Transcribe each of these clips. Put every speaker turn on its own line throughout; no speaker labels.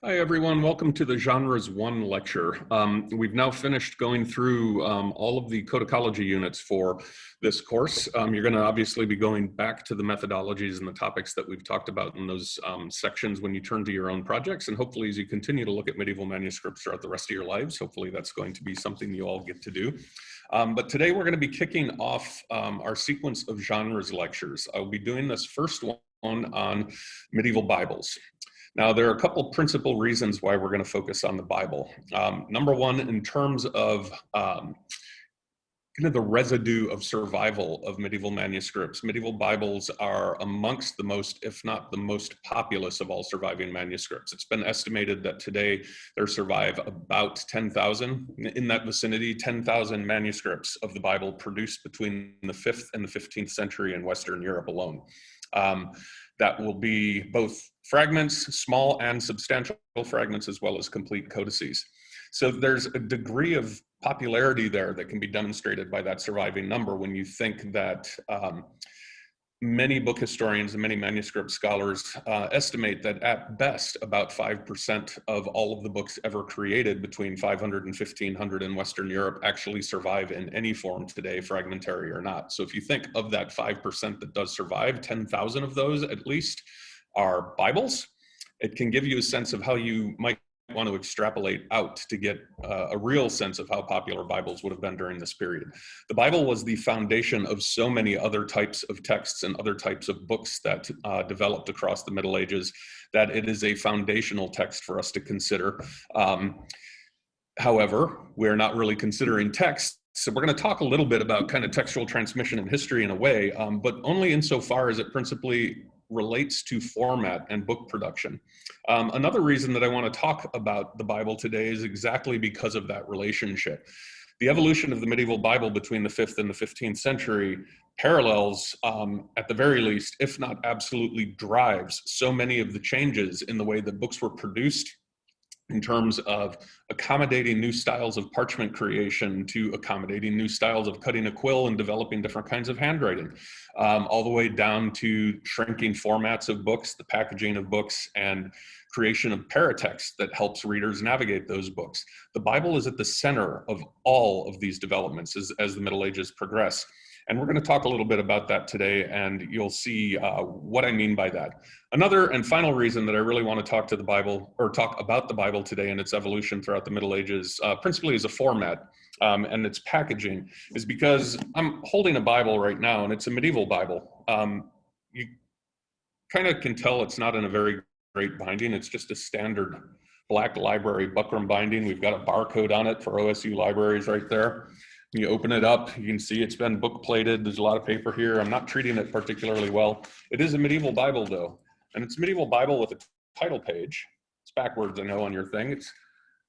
Hi, everyone. Welcome to the Genres 1 lecture. We've now finished going through all of the codicology units for this course. You're going to obviously be going back to the methodologies and the topics that we've talked about in those sections when you turn to your own projects. And hopefully, as you continue to look at medieval manuscripts throughout the rest of your lives, hopefully that's going to be something you all get to do. But today we're going to be kicking off our sequence of genres lectures. I'll be doing this first one on medieval Bibles. Now, there are a couple principal reasons why we're going to focus on the Bible. Number one, in terms of kind of the residue of survival of medieval manuscripts. Medieval Bibles are amongst the most, if not the most populous of all surviving manuscripts. It's been estimated that today there survive about 10,000, in that vicinity, 10,000 manuscripts of the Bible produced between the 5th and the 15th century in Western Europe alone. That will be both fragments, small and substantial fragments, as well as complete codices. So there's a degree of popularity there that can be demonstrated by that surviving number when you think that many book historians and many manuscript scholars estimate that at best about 5% of all of the books ever created between 500 and 1500 in Western Europe actually survive in any form today, fragmentary or not. So if you think of that 5% that does survive, 10,000 of those at least are Bibles. It can give you a sense of how you might want to extrapolate out to get a real sense of how popular Bibles would have been during this period. The Bible was the foundation of so many other types of texts and other types of books that developed across the Middle Ages that it is a foundational text for us to consider. However, we're not really considering text. So we're going to talk a little bit about kind of textual transmission and history in a way, but only insofar as it principally relates to format and book production. Another reason that I want to talk about the Bible today is exactly because of that relationship. The evolution of the medieval Bible between the 5th and the 15th century parallels, at the very least, if not absolutely drives, so many of the changes in the way that books were produced in terms of accommodating new styles of parchment creation to accommodating new styles of cutting a quill and developing different kinds of handwriting, all the way down to shrinking formats of books, the packaging of books, and creation of paratext that helps readers navigate those books. The Bible is at the center of all of these developments as the Middle Ages progress. And we're going to talk a little bit about that today, and you'll see what I mean by that. Another and final reason that I really want to talk about the Bible today and its evolution throughout the Middle Ages, principally as a format and its packaging, is because I'm holding a Bible right now, and it's a medieval Bible. You kind of can tell it's not in a very great binding. It's just a standard black library buckram binding. We've got a barcode on it for OSU libraries right there. You open it up, you can see it's been book plated. There's a lot of paper here. I'm not treating it particularly well. It is a medieval Bible though. And it's a medieval Bible with a title page. It's backwards, I know, on your thing. It's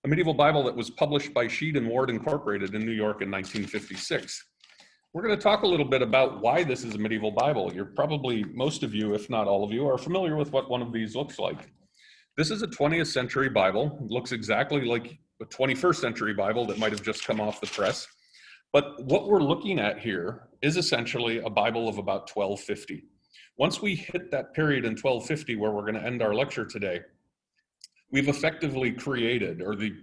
a medieval Bible that was published by Sheed and Ward Incorporated in New York in 1956. We're going to talk a little bit about why this is a medieval Bible. You're probably, most of you, if not all of you, are familiar with what one of these looks like. This is a 20th century Bible. It looks exactly like a 21st century Bible that might have just come off the press. But what we're looking at here is essentially a Bible of about 1250. Once we hit that period in 1250 where we're going to end our lecture today, we've effectively created, or the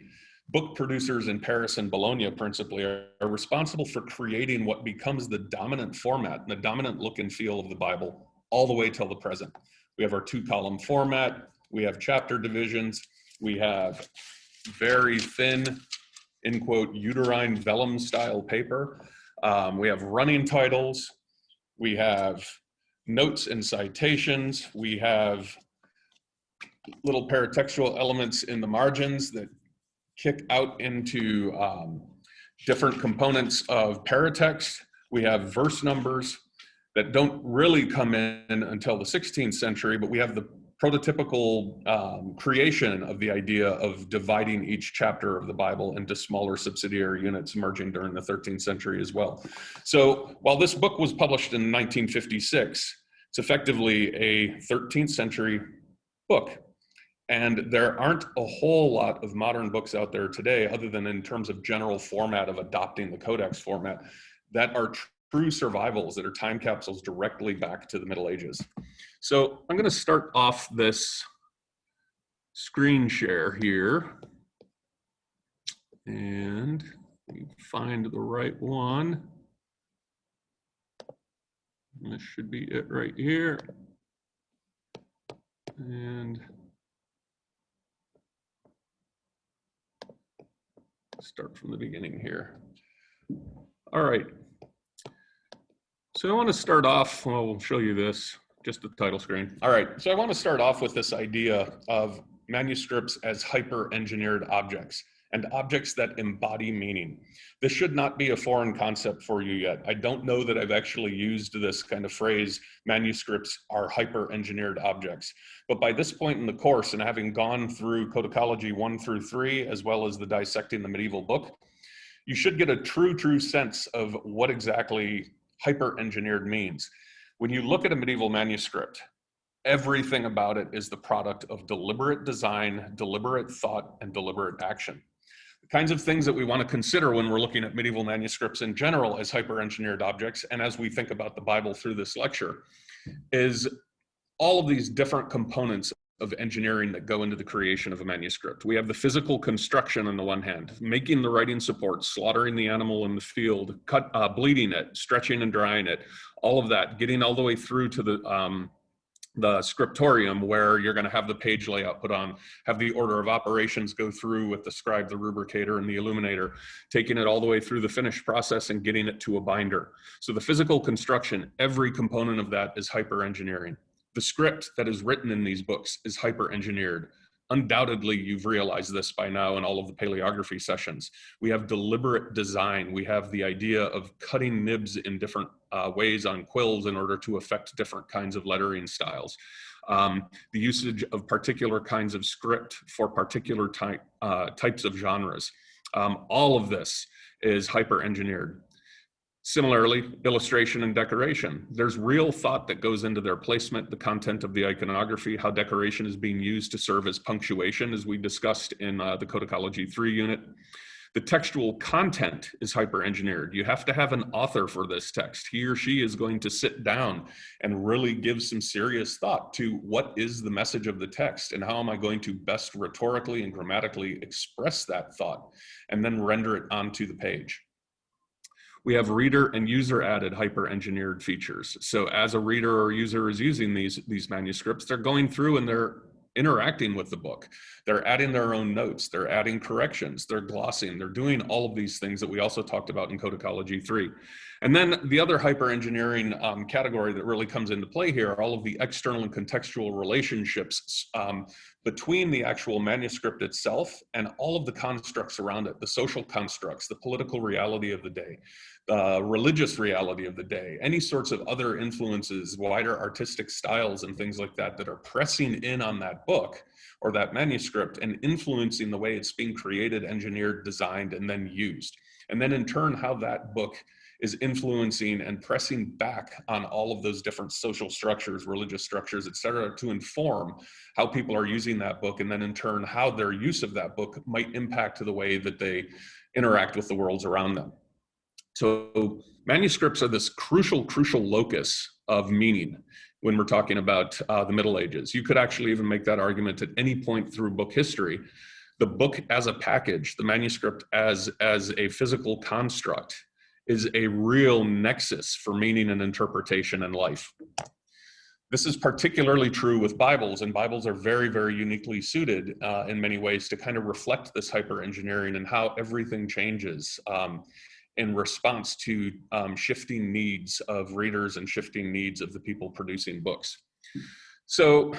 book producers in Paris and Bologna principally are responsible for creating what becomes the dominant format, the dominant look and feel of the Bible all the way till the present. We have our 2-column format, we have chapter divisions, we have very thin, in quote, uterine vellum style paper. We have running titles. We have notes and citations. We have little paratextual elements in the margins that kick out into different components of paratext. We have verse numbers that don't really come in until the 16th century, but we have the prototypical creation of the idea of dividing each chapter of the Bible into smaller subsidiary units emerging during the 13th century as well. So while this book was published in 1956, it's effectively a 13th century book. And there aren't a whole lot of modern books out there today, other than in terms of general format of adopting the codex format, that are true survivals, that are time capsules directly back to the Middle Ages. So I'm going to start off this screen share here. And find the right one. And this should be it right here. And start from the beginning here. All right. So I want to start off, well, we'll show you this, just the title screen. All right, so I want to start off with this idea of manuscripts as hyper-engineered objects and objects that embody meaning. This should not be a foreign concept for you yet. I don't know that I've actually used this kind of phrase, manuscripts are hyper-engineered objects. But by this point in the course, and having gone through Codicology 1 through 3, as well as the Dissecting the Medieval book, you should get a true sense of what exactly hyper-engineered means. When you look at a medieval manuscript, everything about it is the product of deliberate design, deliberate thought, and deliberate action. The kinds of things that we want to consider when we're looking at medieval manuscripts in general as hyper-engineered objects, and as we think about the Bible through this lecture, is all of these different components of engineering that go into the creation of a manuscript. We have the physical construction on the one hand, making the writing support, slaughtering the animal in the field, bleeding it, stretching and drying it, all of that, getting all the way through to the scriptorium, where you're going to have the page layout put on, have the order of operations go through with the scribe, the rubricator, and the illuminator, taking it all the way through the finished process and getting it to a binder. So the physical construction, every component of that is hyper-engineering. The script that is written in these books is hyper-engineered. Undoubtedly, you've realized this by now in all of the paleography sessions. We have deliberate design. We have the idea of cutting nibs in different ways on quills in order to affect different kinds of lettering styles. The usage of particular kinds of script for particular types of genres. All of this is hyper-engineered. Similarly, illustration and decoration. There's real thought that goes into their placement, the content of the iconography, how decoration is being used to serve as punctuation, as we discussed in the Codicology 3 unit. The textual content is hyper-engineered. You have to have an author for this text. He or she is going to sit down and really give some serious thought to what is the message of the text and how am I going to best rhetorically and grammatically express that thought and then render it onto the page. We have reader and user added hyper-engineered features. So as a reader or user is using these manuscripts, they're going through and they're interacting with the book. They're adding their own notes, they're adding corrections, they're glossing, they're doing all of these things that we also talked about in Codicology 3. And then the other hyper-engineering category that really comes into play here are all of the external and contextual relationships between the actual manuscript itself and all of the constructs around it, the social constructs, the political reality of the day, the religious reality of the day, any sorts of other influences, wider artistic styles and things like that that are pressing in on that book or that manuscript and influencing the way it's being created, engineered, designed, and then used. And then in turn, how that book is influencing and pressing back on all of those different social structures, religious structures, et cetera, to inform how people are using that book, and then in turn, how their use of that book might impact the way that they interact with the worlds around them. So manuscripts are this crucial locus of meaning when we're talking about the Middle Ages. You could actually even make that argument at any point through book history. The book as a package, the manuscript as a physical construct, is a real nexus for meaning and interpretation in life. This is particularly true with Bibles, and Bibles are very uniquely suited in many ways to kind of reflect this hyper-engineering and how everything changes in response to shifting needs of readers and shifting needs of the people producing books. So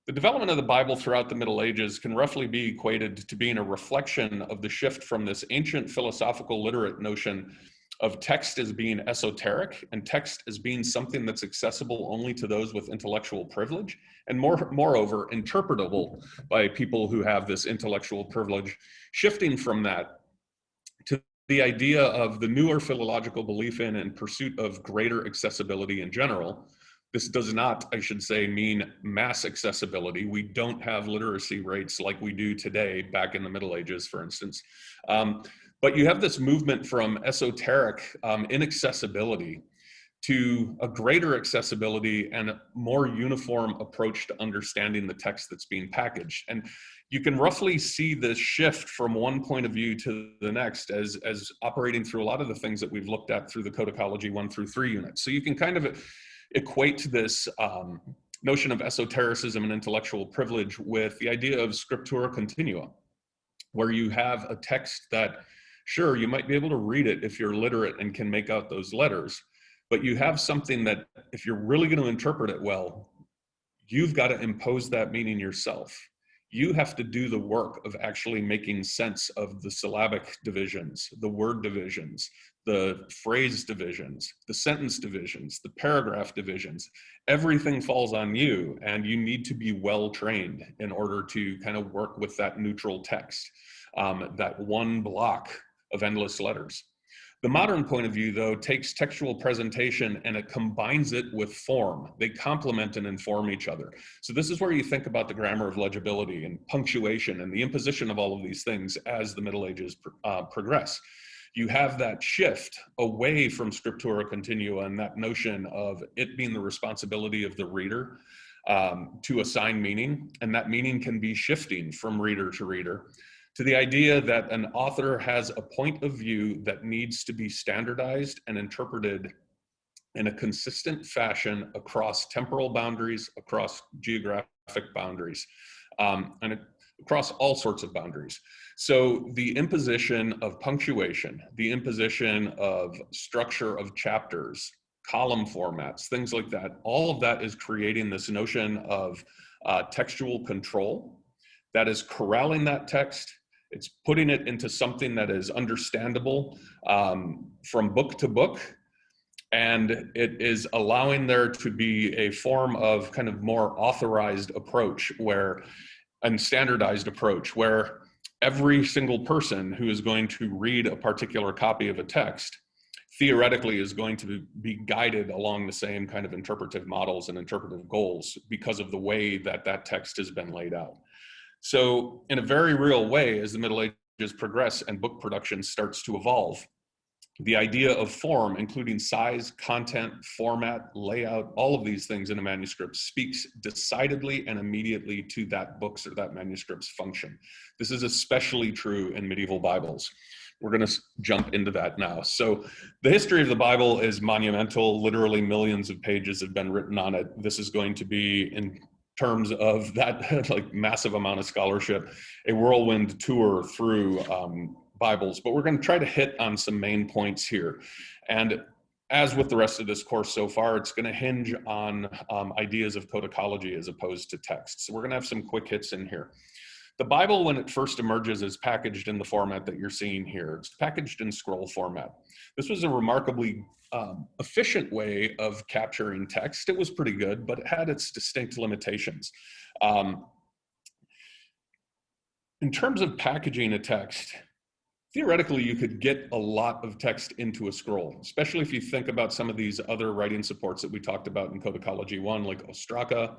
the development of the Bible throughout the Middle Ages can roughly be equated to being a reflection of the shift from this ancient philosophical literate notion of text as being esoteric and text as being something that's accessible only to those with intellectual privilege, and moreover, interpretable by people who have this intellectual privilege, shifting from that to the idea of the newer philological belief in and pursuit of greater accessibility in general. This does not, I should say, mean mass accessibility. We don't have literacy rates like we do today back in the Middle Ages, for instance. But you have this movement from esoteric inaccessibility to a greater accessibility and a more uniform approach to understanding the text that's being packaged. And you can roughly see this shift from one point of view to the next as operating through a lot of the things that we've looked at through the Codicology 1 through 3 units. So you can kind of equate this notion of esotericism and intellectual privilege with the idea of scriptura continua, where you have a text that, sure, you might be able to read it if you're literate and can make out those letters, but you have something that if you're really going to interpret it well, you've got to impose that meaning yourself. You have to do the work of actually making sense of the syllabic divisions, the word divisions, the phrase divisions, the sentence divisions, the paragraph divisions. Everything falls on you, and you need to be well trained in order to kind of work with that neutral text, that one block of endless letters. The modern point of view, though, takes textual presentation and it combines it with form. They complement and inform each other. So this is where you think about the grammar of legibility and punctuation and the imposition of all of these things as the Middle Ages progress. You have that shift away from scriptura continua and that notion of it being the responsibility of the reader to assign meaning, and that meaning can be shifting from reader to reader, to the idea that an author has a point of view that needs to be standardized and interpreted in a consistent fashion across temporal boundaries, across geographic boundaries, and across all sorts of boundaries. So the imposition of punctuation, the imposition of structure of chapters, column formats, things like that, all of that is creating this notion of textual control that is corralling that text. It's putting it into something that is understandable from book to book, and it is allowing there to be a form of kind of more authorized approach and standardized approach where every single person who is going to read a particular copy of a text theoretically is going to be guided along the same kind of interpretive models and interpretive goals because of the way that that text has been laid out. So in a very real way, as the Middle Ages progress and book production starts to evolve, the idea of form, including size, content, format, layout, all of these things in a manuscript speaks decidedly and immediately to that book's or that manuscript's function. This is especially true in medieval Bibles. We're going to jump into that now. So the history of the Bible is monumental. Literally millions of pages have been written on it. This is going to be, in terms of that like massive amount of scholarship, a whirlwind tour through Bibles, but we're going to try to hit on some main points here. And as with the rest of this course so far, it's going to hinge on ideas of codicology as opposed to text. So we're going to have some quick hits in here. The Bible, when it first emerges, is packaged in the format that you're seeing here. It's packaged in scroll format. This was a remarkably efficient way of capturing text. It was pretty good, but it had its distinct limitations. In terms of packaging a text, theoretically, you could get a lot of text into a scroll, especially if you think about some of these other writing supports that we talked about in Codicology 1, like ostraka,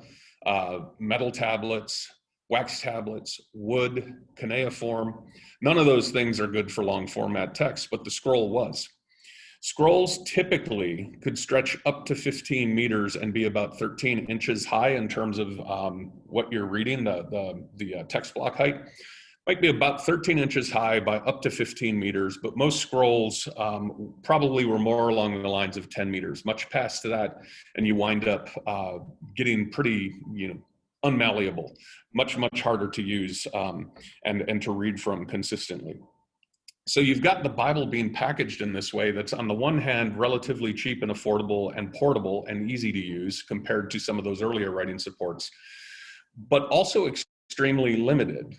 metal tablets, wax tablets, wood, cuneiform. None of those things are good for long format text, but the scroll was. Scrolls typically could stretch up to 15 meters and be about 13 inches high in terms of what you're reading, the text block height. Might be about 13 inches high by up to 15 meters, but most scrolls probably were more along the lines of 10 meters, much past that, and you wind up getting pretty, unmalleable, much harder to use and to read from consistently. So you've got the Bible being packaged in this way that's on the one hand relatively cheap and affordable and portable and easy to use compared to some of those earlier writing supports, but also extremely limited.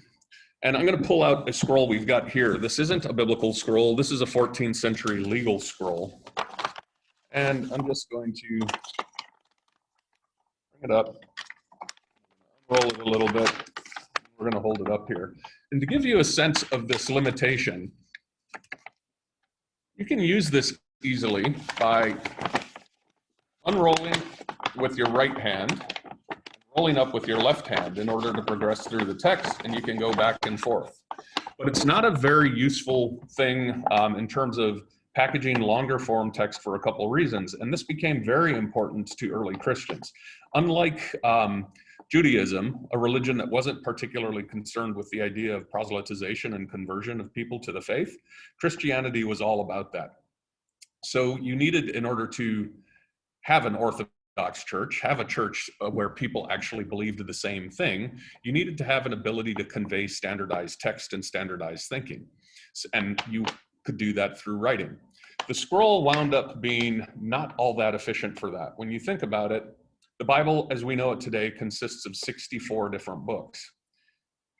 And I'm going to pull out a scroll we've got here. This isn't a biblical scroll. This is a 14th century legal scroll. And I'm just going to bring it up, roll it a little bit. We're going to hold it up here. And to give you a sense of this limitation, you can use this easily by unrolling with your right hand, rolling up with your left hand in order to progress through the text, and you can go back and forth. But it's not a very useful thing in terms of packaging longer form text for a couple reasons. And this became very important to early Christians. Unlike Judaism, a religion that wasn't particularly concerned with the idea of proselytization and conversion of people to the faith, Christianity was all about that. So you needed, in order to have an Orthodox church, have a church where people actually believed the same thing, you needed to have an ability to convey standardized text and standardized thinking. And you could do that through writing. The scroll wound up being not all that efficient for that. When you think about it, the Bible, as we know it today, consists of 64 different books.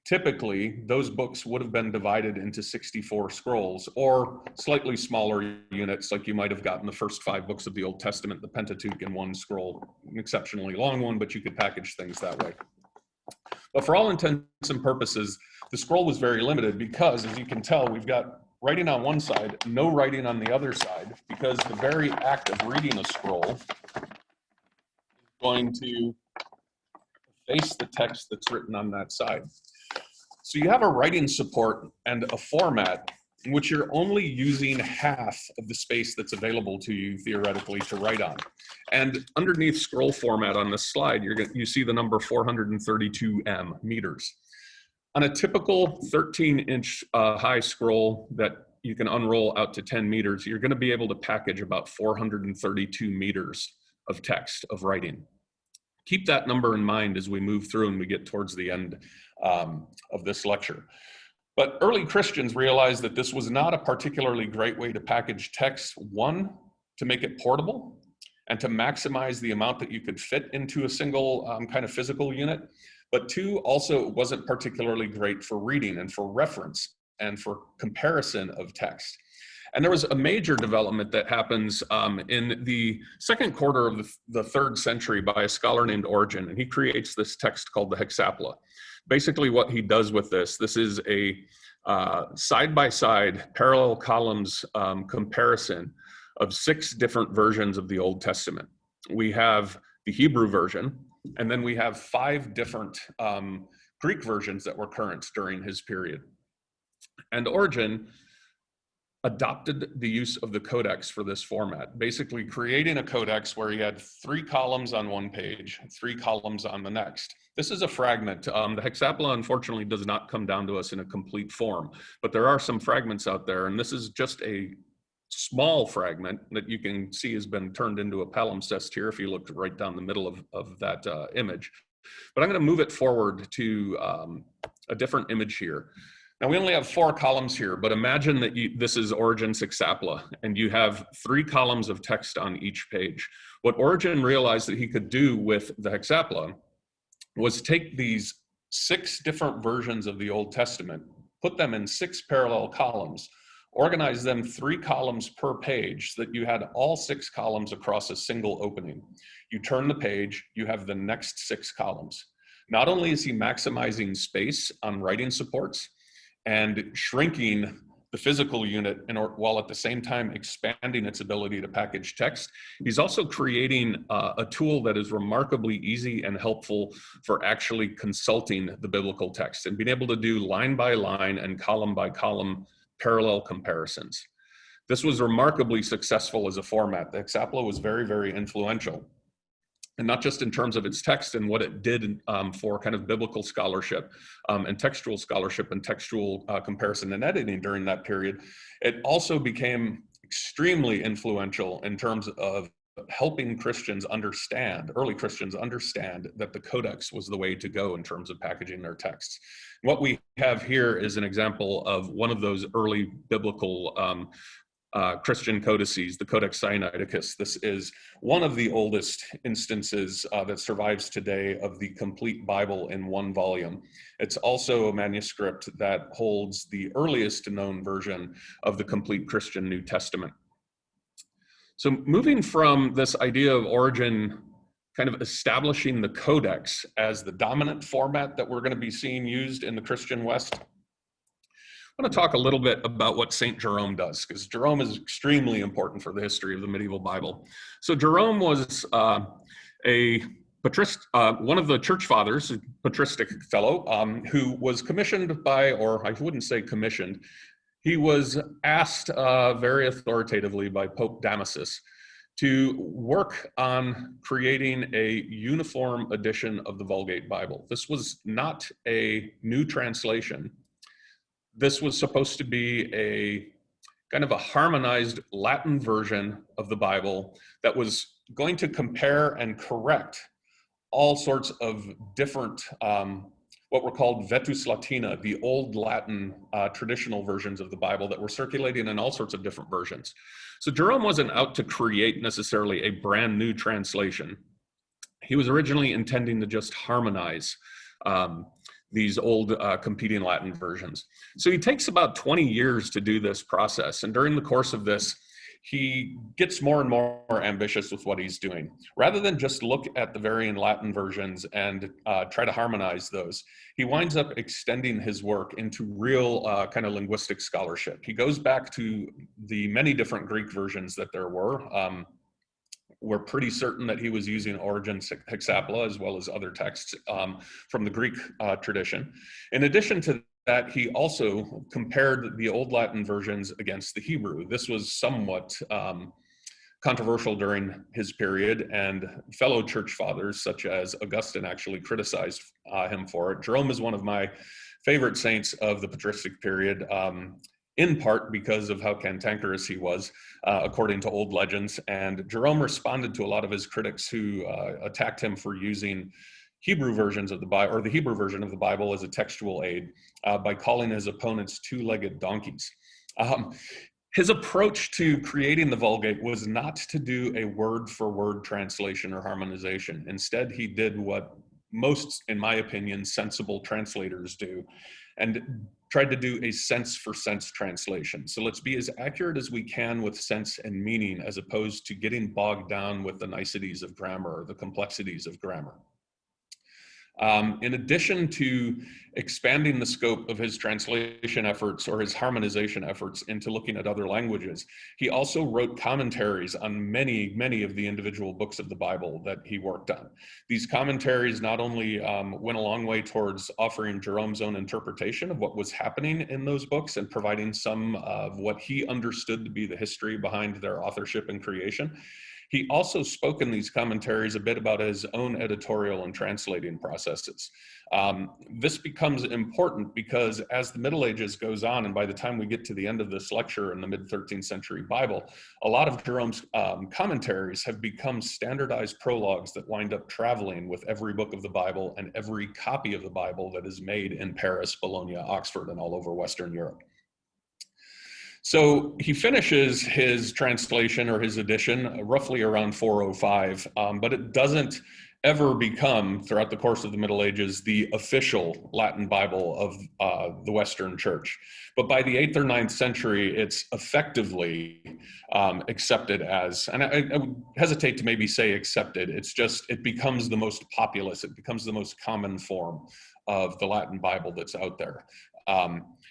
Typically, those books would have been divided into 64 scrolls, or slightly smaller units, like you might have gotten the first 5 books of the Old Testament, the Pentateuch, in one scroll, an exceptionally long one, but you could package things that way. But for all intents and purposes, the scroll was very limited because, as you can tell, we've got writing on one side, no writing on the other side, because the very act of reading a scroll is going to efface the text that's written on that side. So you have a writing support and a format in which you're only using half of the space that's available to you theoretically to write on. And underneath scroll format on this slide, you see the number 432 meters. On a typical 13-inch high scroll that you can unroll out to 10 meters, you're going to be able to package about 432 meters of text, of writing. Keep that number in mind as we move through and we get towards the end of this lecture. But early Christians realized that this was not a particularly great way to package text. One, to make it portable and to maximize the amount that you could fit into a single kind of physical unit. But two, also it wasn't particularly great for reading and for reference and for comparison of text. And there was a major development that happens in the second quarter of the 3rd century by a scholar named Origen, and he creates this text called the Hexapla. Basically what he does with this is a side-by-side parallel columns comparison of 6 different versions of the Old Testament. We have the Hebrew version, and then we have 5 different Greek versions that were current during his period. And Origen adopted the use of the codex for this format, basically creating a codex where he had 3 columns on one page, 3 columns on the next. This is a fragment. The Hexapla, unfortunately, does not come down to us in a complete form, but there are some fragments out there, and this is just a small fragment that you can see has been turned into a palimpsest here if you look right down the middle of that image. But I'm going to move it forward to a different image here. Now we only have 4 columns here, but imagine that this is Origen's Hexapla, and you have 3 columns of text on each page. What Origen realized that he could do with the Hexapla was take these 6 different versions of the Old Testament, put them in 6 parallel columns, organize them 3 columns per page so that you had all 6 columns across a single opening. You turn the page, you have the next 6 columns. Not only is he maximizing space on writing supports and shrinking the physical unit while at the same time expanding its ability to package text, he's also creating a tool that is remarkably easy and helpful for actually consulting the biblical text and being able to do line by line and column by column parallel comparisons. This was remarkably successful as a format. The Hexapla was very, very influential. And not just in terms of its text and what it did for kind of biblical scholarship and textual scholarship and textual comparison and editing during that period, it also became extremely influential in terms of helping Christians understand, early Christians understand, that the codex was the way to go in terms of packaging their texts. What we have here is an example of one of those early biblical Christian codices, the Codex Sinaiticus. This is one of the oldest instances that survives today of the complete Bible in one volume. It's also a manuscript that holds the earliest known version of the complete Christian New Testament. So moving from this idea of Origen kind of establishing the Codex as the dominant format that we're going to be seeing used in the Christian West, I want to talk a little bit about what St. Jerome does, because Jerome is extremely important for the history of the medieval Bible. So Jerome was one of the church fathers, a patristic fellow, who was commissioned by, or I wouldn't say commissioned, He was asked very authoritatively by Pope Damasus to work on creating a uniform edition of the Vulgate Bible. This was not a new translation. This was supposed to be a kind of a harmonized Latin version of the Bible that was going to compare and correct all sorts of different, what were called Vetus Latina, the old Latin traditional versions of the Bible that were circulating in all sorts of different versions. So Jerome wasn't out to create necessarily a brand new translation. He was originally intending to just harmonize these old competing Latin versions. So he takes about 20 years to do this process. And during the course of this, he gets more and more ambitious with what he's doing. Rather than just look at the varying Latin versions and try to harmonize those, he winds up extending his work into real kind of linguistic scholarship. He goes back to the many different Greek versions that there were. We're pretty certain that he was using Origen's Hexapla as well as other texts from the Greek tradition. In addition to that, he also compared the Old Latin versions against the Hebrew. This was somewhat controversial during his period, and fellow church fathers such as Augustine actually criticized him for it. Jerome is one of my favorite saints of the patristic period, in part because of how cantankerous he was, according to old legends. And Jerome responded to a lot of his critics who attacked him for using Hebrew versions of the Bible, or the Hebrew version of the Bible, as a textual aid by calling his opponents two-legged donkeys. His approach to creating the Vulgate was not to do a word-for-word translation or harmonization. Instead, he did what most, in my opinion, sensible translators do, and tried to do a sense-for-sense translation. So let's be as accurate as we can with sense and meaning, as opposed to getting bogged down with the niceties of grammar or the complexities of grammar. In addition to expanding the scope of his translation efforts or his harmonization efforts into looking at other languages, he also wrote commentaries on many, many of the individual books of the Bible that he worked on. These commentaries not only went a long way towards offering Jerome's own interpretation of what was happening in those books and providing some of what he understood to be the history behind their authorship and creation. He also spoke in these commentaries a bit about his own editorial and translating processes. This becomes important because as the Middle Ages goes on, and by the time we get to the end of this lecture in the mid-13th century Bible, a lot of Jerome's commentaries have become standardized prologues that wind up traveling with every book of the Bible and every copy of the Bible that is made in Paris, Bologna, Oxford, and all over Western Europe. So he finishes his translation or his edition roughly around 405, but it doesn't ever become, throughout the course of the Middle Ages, the official Latin Bible of the Western Church. But by the 8th or 9th century, it's effectively accepted as, and I would hesitate to maybe say accepted, it's just, it becomes the most populous, it becomes the most common form of the Latin Bible that's out there.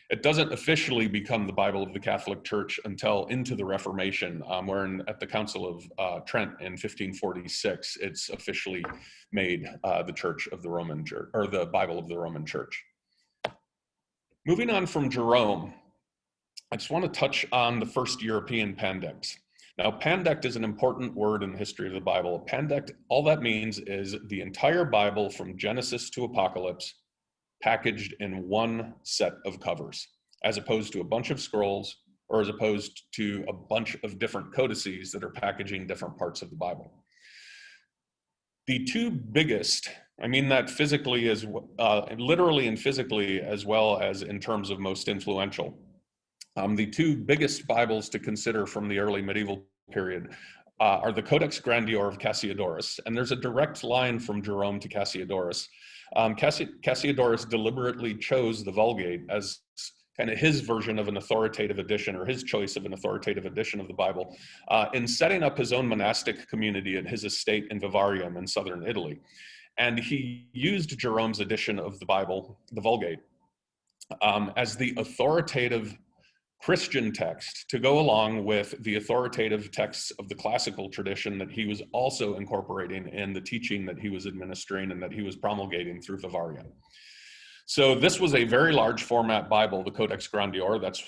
It doesn't officially become the Bible of the Catholic Church until into the Reformation, where at the Council of Trent in 1546, it's officially made the Church of the Roman Church, or the Bible of the Roman Church. Moving on from Jerome, I just want to touch on the first European pandects. Now, pandect is an important word in the history of the Bible. A pandect, all that means is the entire Bible from Genesis to Apocalypse packaged in one set of covers, as opposed to a bunch of scrolls, or as opposed to a bunch of different codices that are packaging different parts of the Bible. The two biggest, I mean that physically as literally and physically, as well as in terms of most influential. The two biggest Bibles to consider from the early medieval period are the Codex Grandior of Cassiodorus, and there's a direct line from Jerome to Cassiodorus. Cassiodorus deliberately chose the Vulgate as kind of his version of an authoritative edition, or his choice of an authoritative edition of the Bible, in setting up his own monastic community at his estate in Vivarium in southern Italy. And he used Jerome's edition of the Bible, the Vulgate, as the authoritative Christian text to go along with the authoritative texts of the classical tradition that he was also incorporating in the teaching that he was administering and that he was promulgating through Vivarium. So this was a very large format Bible, the Codex Grandior. That's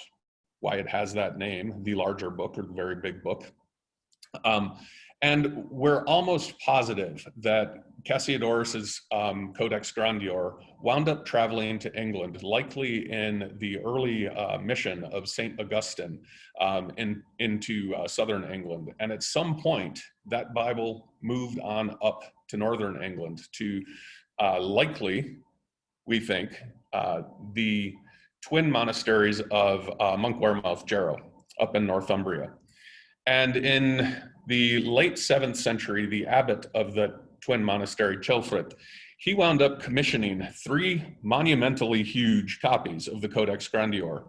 why it has that name, the larger book or the very big book. And we're almost positive that Cassiodorus's Codex Grandior wound up traveling to England, likely in the early mission of St. Augustine into southern England. And at some point, that Bible moved on up to northern England to likely, we think, the twin monasteries of Monk Wearmouth Jarrow up in Northumbria. And in the late 7th century, the abbot of the twin monastery, Celfrith, he wound up commissioning 3 monumentally huge copies of the Codex Grandior.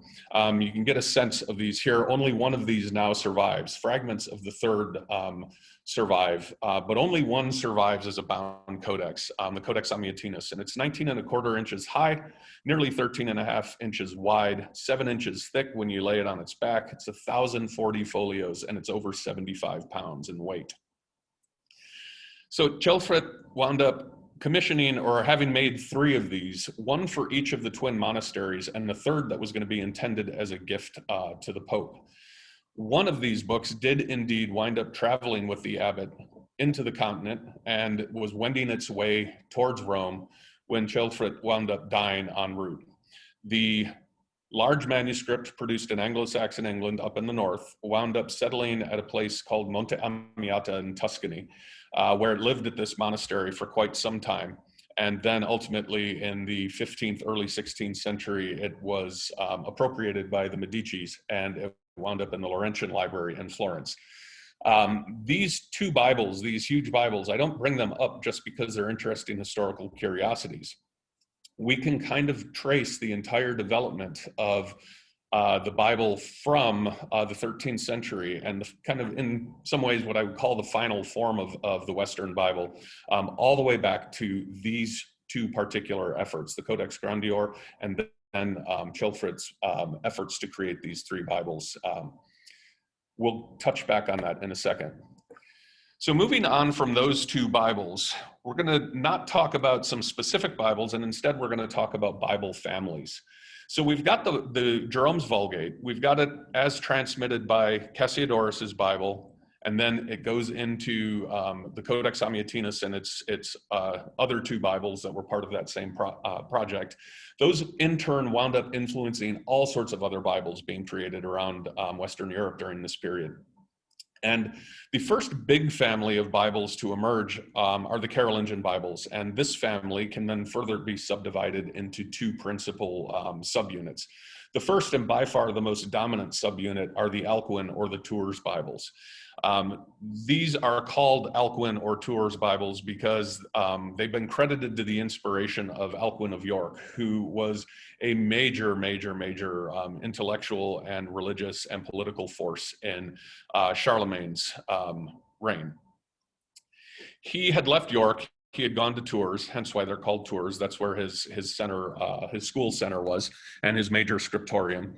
You can get a sense of these here. Only one of these now survives. Fragments of the third survive, but only one survives as a bound codex, the Codex Amiatinus. And it's 19¼ inches high, nearly 13½ inches wide, 7 inches thick when you lay it on its back. It's 1,040 folios, and it's over 75 pounds in weight. So Celfrith wound up commissioning or having made 3 of these, one for each of the twin monasteries, and the third that was going to be intended as a gift to the Pope. One of these books did indeed wind up traveling with the abbot into the continent and was wending its way towards Rome when Celfrith wound up dying en route. The large manuscript produced in Anglo-Saxon England up in the north wound up settling at a place called Monte Amiata in Tuscany, where it lived at this monastery for quite some time. And then ultimately in the 15th, early 16th century, it was appropriated by the Medicis, and it wound up in the Laurentian Library in Florence. These 2 Bibles, these huge Bibles, I don't bring them up just because they're interesting historical curiosities. We can kind of trace the entire development of the Bible from the 13th century and kind of in some ways what I would call the final form of the Western Bible, all the way back to these 2 particular efforts, the Codex Grandior and then Celfrith's efforts to create these 3 Bibles. We'll touch back on that in a second. So moving on from those 2 Bibles, we're going to not talk about some specific Bibles, and instead we're going to talk about Bible families. So we've got the Jerome's Vulgate. We've got it as transmitted by Cassiodorus's Bible, and then it goes into the Codex Amiatinus and its other 2 Bibles that were part of that same project. Those in turn wound up influencing all sorts of other Bibles being created around Western Europe during this period. And the first big family of Bibles to emerge are the Carolingian Bibles. And this family can then further be subdivided into 2 principal subunits. The first and by far the most dominant subunit are the Alcuin or the Tours Bibles. These are called Alcuin or Tours Bibles because they've been credited to the inspiration of Alcuin of York, who was a major intellectual and religious and political force in Charlemagne's reign. He had left York. He had gone to Tours, hence why they're called Tours. That's where his center, his school center was, and his major scriptorium.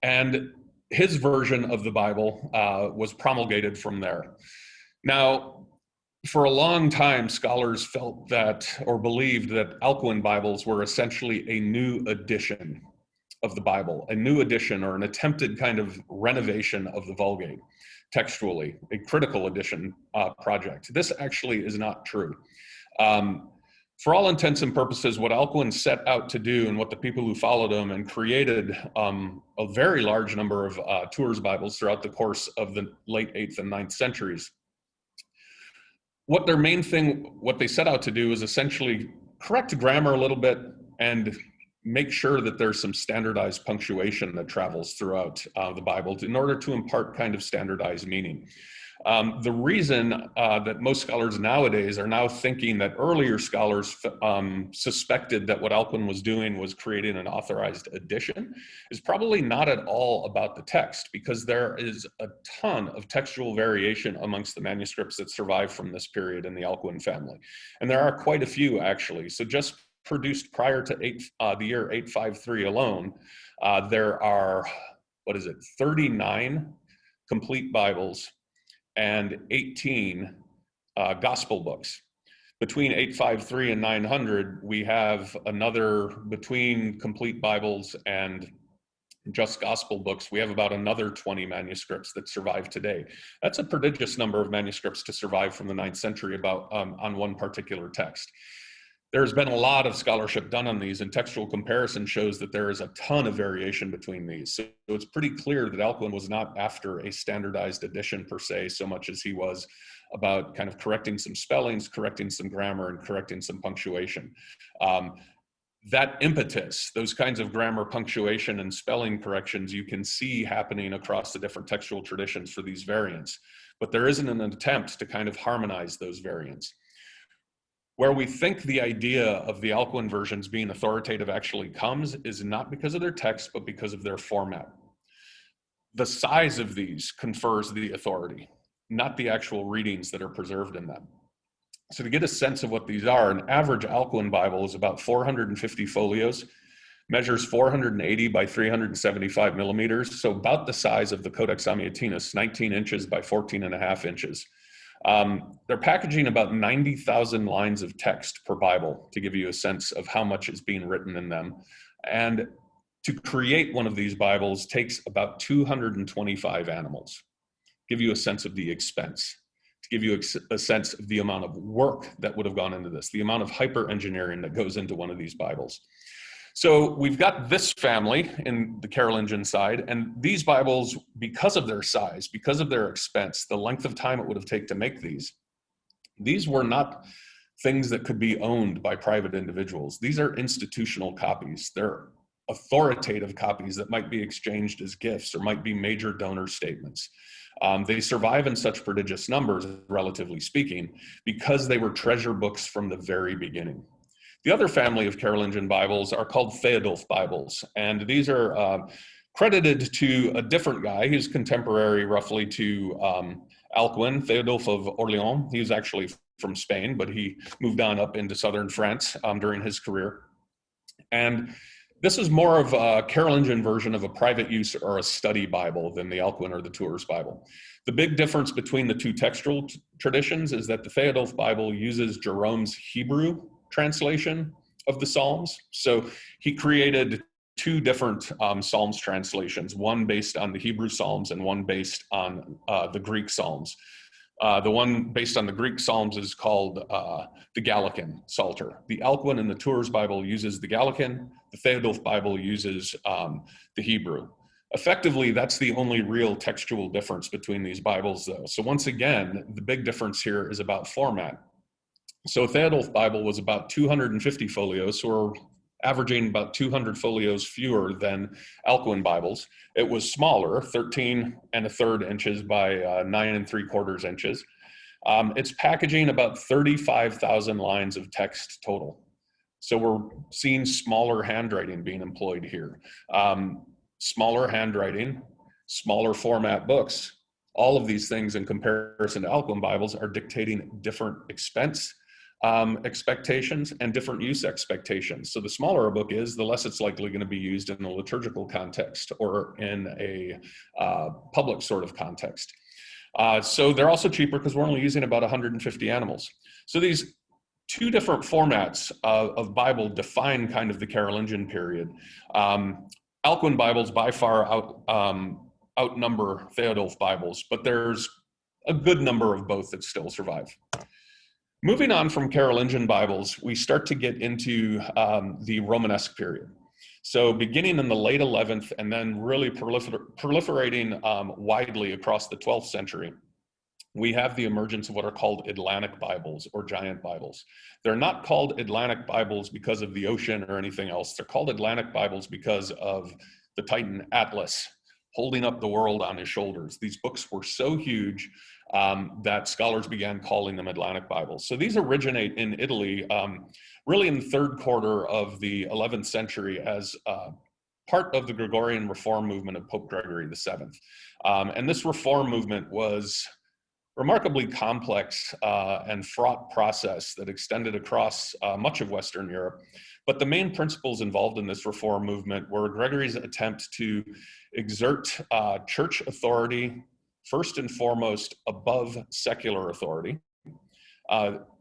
And his version of the Bible was promulgated from there. Now, for a long time, scholars felt that, or believed that Alcuin Bibles were essentially a new edition of the Bible, a new edition or an attempted kind of renovation of the Vulgate, textually, a critical edition project. This actually is not true. For all intents and purposes, what Alcuin set out to do and what the people who followed him and created a very large number of Tours Bibles throughout the course of the late 8th and 9th centuries, what they set out to do is essentially correct grammar a little bit and make sure that there's some standardized punctuation that travels throughout the Bible in order to impart kind of standardized meaning. The reason that most scholars nowadays are now thinking that earlier scholars suspected that what Alcuin was doing was creating an authorized edition is probably not at all about the text, because there is a ton of textual variation amongst the manuscripts that survive from this period in the Alcuin family. And there are quite a few, actually. So just produced prior to the year 853 alone, there are, 39 complete Bibles and 18 gospel books. Between 853 and 900, we have another, between complete Bibles and just gospel books, we have about another 20 manuscripts that survive today. That's a prodigious number of manuscripts to survive from the 9th century about on one particular text. There's been a lot of scholarship done on these, and textual comparison shows that there is a ton of variation between these. So it's pretty clear that Alcuin was not after a standardized edition per se, so much as he was about kind of correcting some spellings, correcting some grammar, and correcting some punctuation. That impetus, those kinds of grammar, punctuation, and spelling corrections you can see happening across the different textual traditions for these variants, but there isn't an attempt to kind of harmonize those variants. Where we think the idea of the Alcuin versions being authoritative actually comes is not because of their text, but because of their format. The size of these confers the authority, not the actual readings that are preserved in them. So to get a sense of what these are, an average Alcuin Bible is about 450 folios, measures 480 by 375 millimeters, so about the size of the Codex Amiatinus, 19 inches by 14.5 inches. They're packaging about 90,000 lines of text per Bible to give you a sense of how much is being written in them. And to create one of these Bibles takes about 225 animals. Give you a sense of the expense, to give you a sense of the amount of work that would have gone into this, the amount of hyper engineering that goes into one of these Bibles. So we've got this family in the Carolingian side, and these Bibles, because of their size, because of their expense, the length of time it would have taken to make these were not things that could be owned by private individuals. These are institutional copies. They're authoritative copies that might be exchanged as gifts or might be major donor statements. They survive in such prodigious numbers, relatively speaking, because they were treasure books from the very beginning. The other family of Carolingian Bibles are called Theodulf Bibles, and these are credited to a different guy. He's contemporary roughly to Alcuin, Theodulf of Orleans. He was actually from Spain, but he moved on up into southern France during his career. And this is more of a Carolingian version of a private use or a study Bible than the Alcuin or the Tours Bible. The big difference between the two textual traditions is that the Theodulf Bible uses Jerome's Hebrew translation of the Psalms. So he created two different Psalms translations, one based on the Hebrew Psalms and one based on the Greek Psalms. The one based on the Greek Psalms is called the Gallican Psalter. The Alcuin and the Tours Bible uses the Gallican. The Theodulf Bible uses the Hebrew. Effectively, that's the only real textual difference between these Bibles, though. So once again, the big difference here is about format. So Theodulf Bible was about 250 folios, so we're averaging about 200 folios fewer than Alcuin Bibles. It was smaller, 13 1/3 inches by 9 3/4 inches. It's packaging about 35,000 lines of text total. So we're seeing smaller handwriting being employed here. Smaller handwriting, smaller format books. All of these things in comparison to Alcuin Bibles are dictating different expense expectations and different use expectations. So the smaller a book is, the less it's likely going to be used in a liturgical context or in a public sort of context. So they're also cheaper because we're only using about 150 animals. So these two different formats of Bible define kind of the Carolingian period. Alcuin Bibles by far outnumber Theodulf Bibles, but there's a good number of both that still survive. Moving on from Carolingian Bibles, we start to get into the Romanesque period. So beginning in the late 11th and then really proliferating widely across the 12th century, we have the emergence of what are called Atlantic Bibles or giant Bibles. They're not called Atlantic Bibles because of the ocean or anything else. They're called Atlantic Bibles because of the Titan Atlas holding up the world on his shoulders. These books were so huge that scholars began calling them Atlantic Bibles. So these originate in Italy, really in the third quarter of the 11th century as part of the Gregorian reform movement of Pope Gregory VII. And this reform movement was remarkably complex and fraught process that extended across much of Western Europe. But the main principles involved in this reform movement were Gregory's attempt to exert church authority, first and foremost, above secular authority.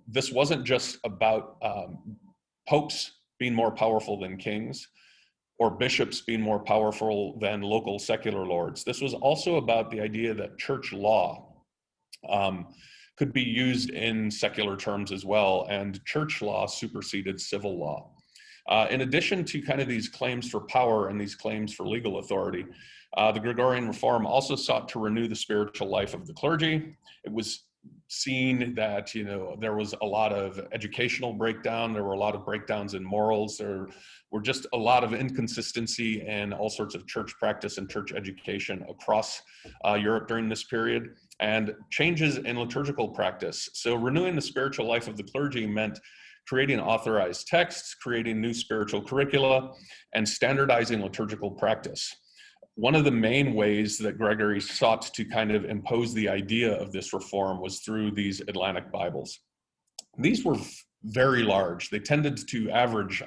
This wasn't just about popes being more powerful than kings. or bishops being more powerful than local secular lords. This was also about the idea that church law could be used in secular terms as well, and church law superseded civil law. In addition to kind of these claims for power and these claims for legal authority, the Gregorian reform also sought to renew the spiritual life of the clergy. It was seen that, you know, there was a lot of educational breakdown, there were a lot of breakdowns in morals, there were just a lot of inconsistency in all sorts of church practice and church education across Europe during this period, and changes in liturgical practice. So renewing the spiritual life of the clergy meant creating authorized texts, creating new spiritual curricula, and standardizing liturgical practice. One of the main ways that Gregory sought to kind of impose the idea of this reform was through these Atlantic Bibles. These were very large. They tended to average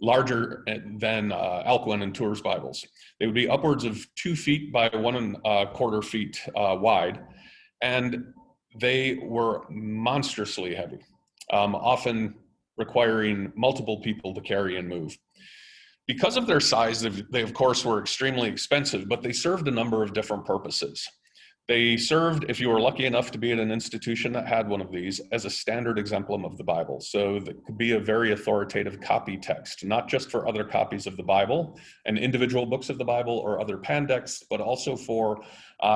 larger than Alcuin and Tours Bibles. They would be upwards of 2 feet by 1.25 feet wide, and they were monstrously heavy, often requiring multiple people to carry and move. Because of their size, they of course were extremely expensive, but they served a number of different purposes. They served, if you were lucky enough to be at an institution that had one of these, as a standard exemplum of the Bible. So that could be a very authoritative copy text, not just for other copies of the Bible and individual books of the Bible or other pandects, but also for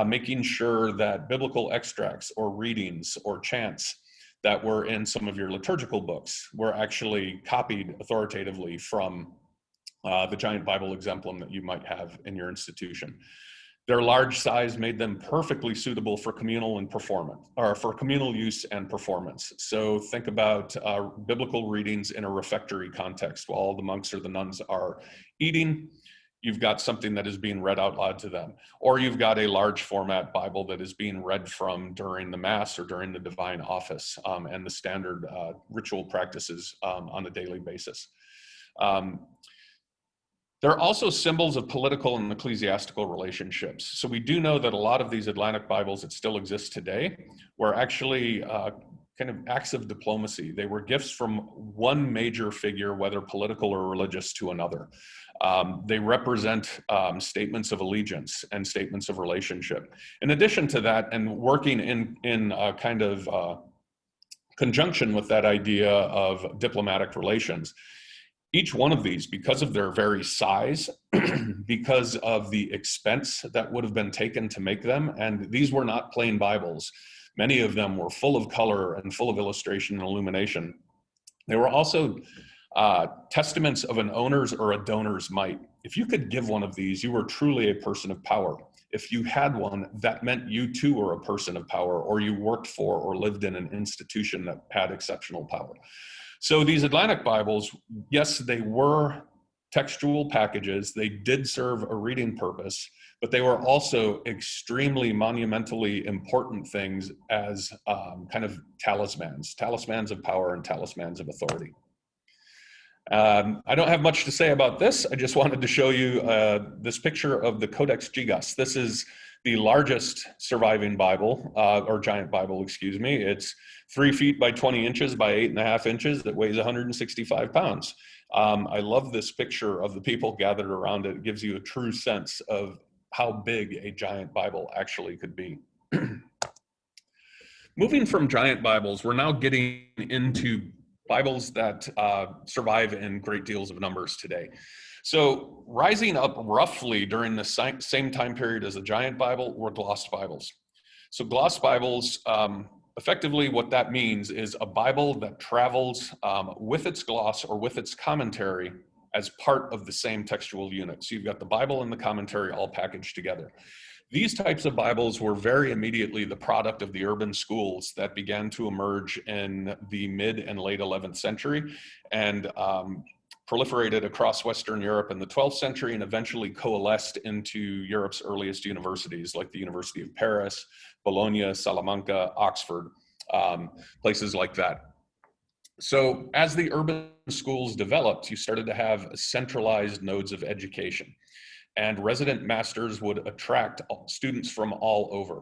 making sure that biblical extracts or readings or chants that were in some of your liturgical books were actually copied authoritatively from the giant Bible exemplum that you might have in your institution. Their large size made them perfectly suitable for communal and performance, or for communal use and performance. So think about biblical readings in a refectory context while all the monks or the nuns are eating. You've got something that is being read out loud to them, or you've got a large format Bible that is being read from during the Mass or during the divine office and the standard ritual practices on a daily basis. There are also symbols of political and ecclesiastical relationships. So we do know that a lot of these Atlantic Bibles that still exist today were actually kind of acts of diplomacy. They were gifts from one major figure, whether political or religious, to another. They represent statements of allegiance and statements of relationship. In addition to that, and working in kind of conjunction with that idea of diplomatic relations, each one of these, because of their very size, because of the expense that would have been taken to make them, and these were not plain Bibles. Many of them were full of color and full of illustration and illumination. They were also testaments of an owner's or a donor's might. If you could give one of these, you were truly a person of power. If you had one, that meant you too were a person of power, or you worked for or lived in an institution that had exceptional power. So these Atlantic Bibles, yes, they were textual packages. They did serve a reading purpose, but they were also extremely monumentally important things as kind of talismans of power and talismans of authority. I don't have much to say about this. I just wanted to show you this picture of the Codex Gigas. This is the largest surviving Bible, or giant Bible, excuse me. It's 3 feet by 20 inches by 8.5 inches. That weighs 165 pounds. I love this picture of the people gathered around it. It gives you a true sense of how big a giant Bible actually could be. Moving from giant Bibles, we're now getting into Bibles that survive in great deals of numbers today. So rising up roughly during the same time period as the giant Bible were glossed Bibles. So glossed Bibles, effectively what that means is a Bible that travels with its gloss or with its commentary as part of the same textual unit. So you've got the Bible and the commentary all packaged together. These types of Bibles were very immediately the product of the urban schools that began to emerge in the mid and late 11th century and proliferated across Western Europe in the 12th century and eventually coalesced into Europe's earliest universities like the University of Paris, Bologna, Salamanca, Oxford, places like that. So as the urban schools developed, you started to have centralized nodes of education, and resident masters would attract students from all over.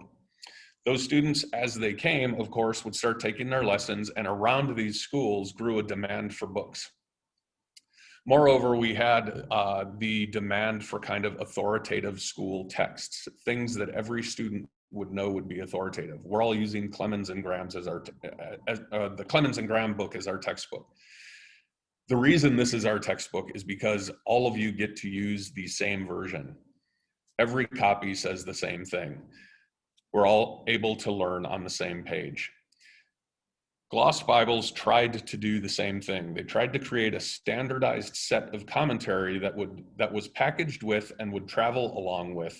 Those students, as they came, of course, would start taking their lessons, and around these schools grew a demand for books. Moreover, we had the demand for kind of authoritative school texts, things that every student would know would be authoritative. We're all using Clemens and Graham's as our, the Clemens and Graham book as our textbook. The reason this is our textbook is because all of you get to use the same version. Every copy says the same thing. We're all able to learn on the same page. Glossed Bibles tried to do the same thing. They tried to create a standardized set of commentary that was packaged with and would travel along with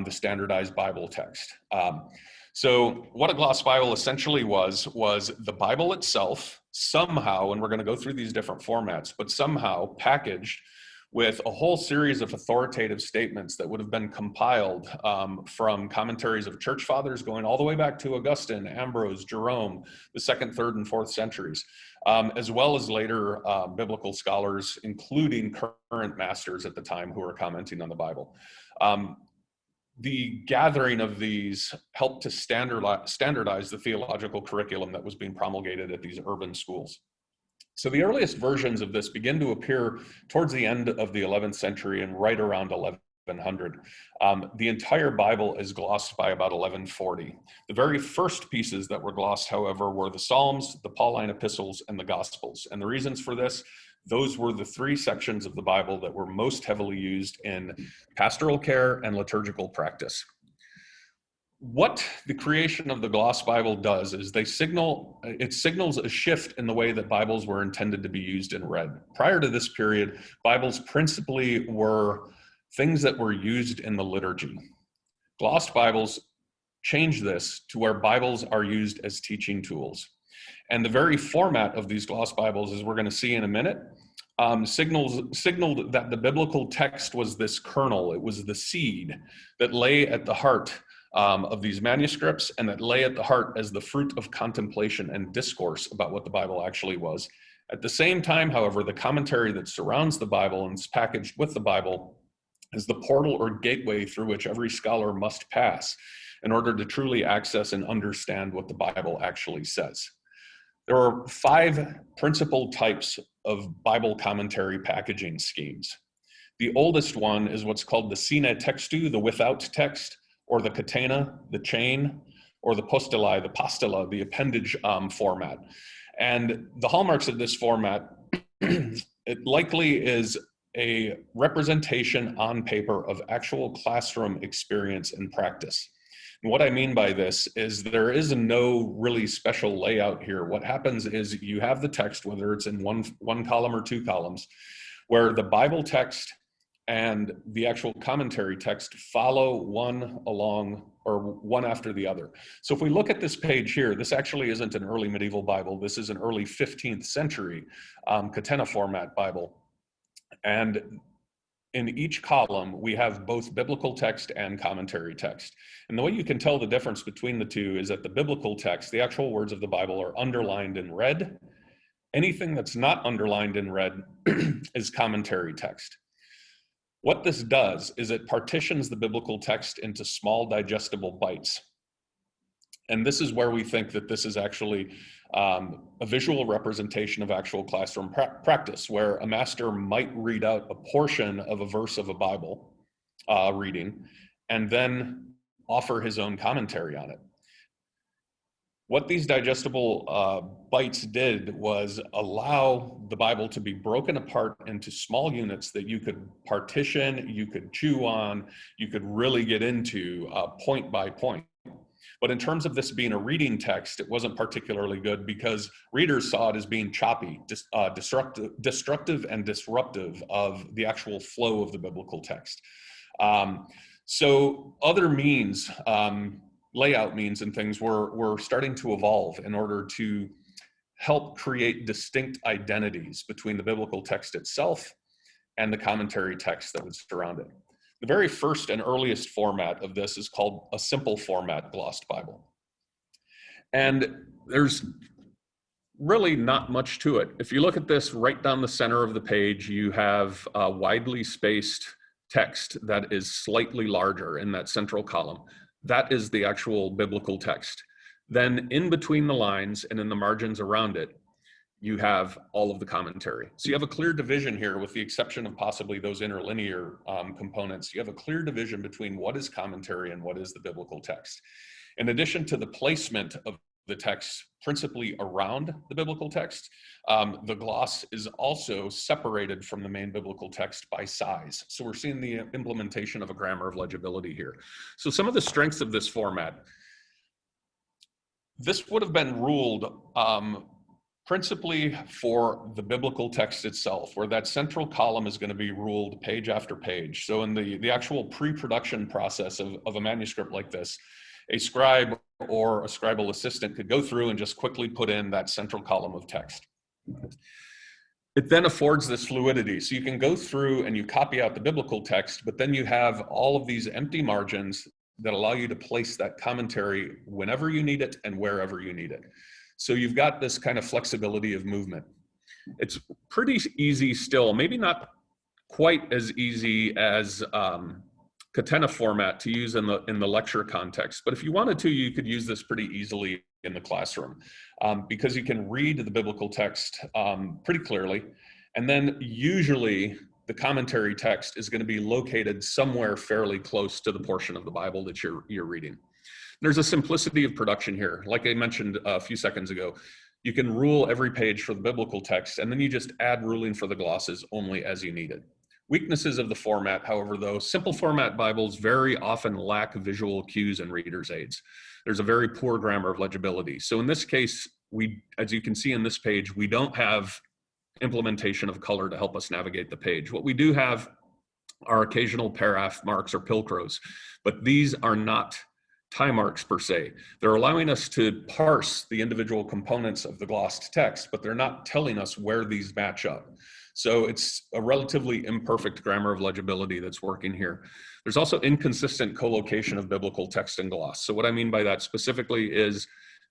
the standardized Bible text. So what a glossed Bible essentially was the Bible itself somehow, and we're going to go through these different formats, but somehow packaged with a whole series of authoritative statements that would have been compiled from commentaries of church fathers going all the way back to Augustine, Ambrose, Jerome, the 2nd, 3rd, and 4th centuries, as well as later biblical scholars, including current masters at the time who were commenting on the Bible. The gathering of these helped to standardize the theological curriculum that was being promulgated at these urban schools. So the earliest versions of this begin to appear towards the end of the 11th century and right around 1100. The entire Bible is glossed by about 1140. The very first pieces that were glossed, however, were the Psalms, the Pauline epistles, and the Gospels. And the reasons for this, those were the 3 sections of the Bible that were most heavily used in pastoral care and liturgical practice. What the creation of the glossed Bible does is it signals a shift in the way that Bibles were intended to be used and read. Prior to this period, Bibles principally were things that were used in the liturgy. Glossed Bibles change this to where Bibles are used as teaching tools. And the very format of these glossed Bibles, as we're going to see in a minute, signaled that the biblical text was this kernel. It was the seed that lay at the heart of these manuscripts, and that lay at the heart as the fruit of contemplation and discourse about what the Bible actually was. At the same time, however, the commentary that surrounds the Bible and is packaged with the Bible is the portal or gateway through which every scholar must pass in order to truly access and understand what the Bible actually says. There are 5 principal types of Bible commentary packaging schemes. The oldest one is what's called the sine textu, the without text, or the catena, the chain, or the postulae, the postula, the appendage format. And the hallmarks of this format, it likely is a representation on paper of actual classroom experience and practice. And what I mean by this is there is no really special layout here. What happens is you have the text, whether it's in one column or 2 columns, where the Bible text and the actual commentary text follow one after the other. So if we look at this page here, this actually isn't an early medieval Bible. This is an early 15th century catena format Bible. And in each column, we have both biblical text and commentary text. And the way you can tell the difference between the two is that the biblical text, the actual words of the Bible, are underlined in red. Anything that's not underlined in red is commentary text. What this does is it partitions the biblical text into small digestible bites. And this is where we think that this is actually a visual representation of actual classroom practice, where a master might read out a portion of a verse of a Bible reading and then offer his own commentary on it. What these digestible bites did was allow the Bible to be broken apart into small units that you could partition, you could chew on, you could really get into point by point. But in terms of this being a reading text, it wasn't particularly good because readers saw it as being choppy, destructive and disruptive of the actual flow of the biblical text. So other means, layout means and things were starting to evolve in order to help create distinct identities between the biblical text itself and the commentary text that would surround it. The very first and earliest format of this is called a simple format glossed Bible. And there's really not much to it. If you look at this right down the center of the page, you have a widely spaced text that is slightly larger in that central column. That is the actual biblical text. Then in between the lines and in the margins around it, you have all of the commentary. So you have a clear division here, with the exception of possibly those interlinear components. You have a clear division between what is commentary and what is the biblical text. In addition to the placement of the text principally around the biblical text, the gloss is also separated from the main biblical text by size. So we're seeing the implementation of a grammar of legibility here. So some of the strengths of this format: this would have been ruled principally for the biblical text itself, where that central column is going to be ruled page after page. So in the actual pre-production process of a manuscript like this, a scribe or a scribal assistant could go through and just quickly put in that central column of text. It then affords this fluidity. So you can go through and you copy out the biblical text, but then you have all of these empty margins that allow you to place that commentary whenever you need it and wherever you need it. So you've got this kind of flexibility of movement. It's pretty easy still, maybe not quite as easy as Catena format to use in the lecture context, but if you wanted to, you could use this pretty easily in the classroom, because you can read the biblical text pretty clearly, and then usually the commentary text is going to be located somewhere fairly close to the portion of the Bible that you're reading. There's a simplicity of production here. Like I mentioned a few seconds ago, you can rule every page for the biblical text, and then you just add ruling for the glosses only as you need it. Weaknesses of the format, however, though, simple format Bibles very often lack visual cues and reader's aids. There's a very poor grammar of legibility. So in this case, as you can see in this page, we don't have implementation of color to help us navigate the page. What we do have are occasional paraph marks or pilcrows, but these are not tie marks per se. They're allowing us to parse the individual components of the glossed text, but they're not telling us where these match up. So it's a relatively imperfect grammar of legibility that's working here. There's also inconsistent collocation of biblical text and gloss. So what I mean by that specifically is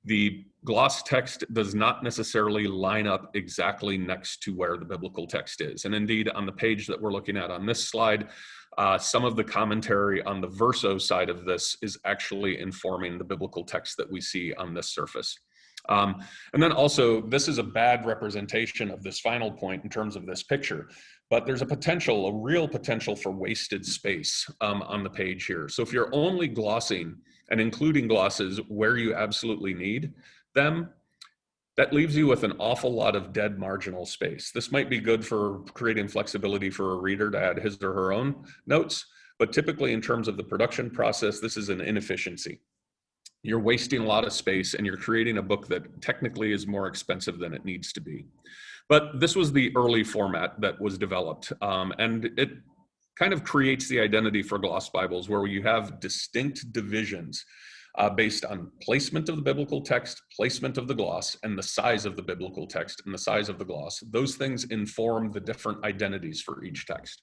the gloss text does not necessarily line up exactly next to where the biblical text is. And indeed, on the page that we're looking at on this slide, some of the commentary on the verso side of this is actually informing the biblical text that we see on this surface. And then also, this is a bad representation of this final point in terms of this picture, but there's a real potential for wasted space on the page here. So if you're only glossing and including glosses where you absolutely need them, that leaves you with an awful lot of dead marginal space. This might be good for creating flexibility for a reader to add his or her own notes, but typically in terms of the production process, this is an inefficiency. You're wasting a lot of space and you're creating a book that technically is more expensive than it needs to be. But this was the early format that was developed, and it kind of creates the identity for gloss Bibles, where you have distinct divisions based on placement of the biblical text, placement of the gloss, and the size of the biblical text and the size of the gloss. Those things inform the different identities for each text.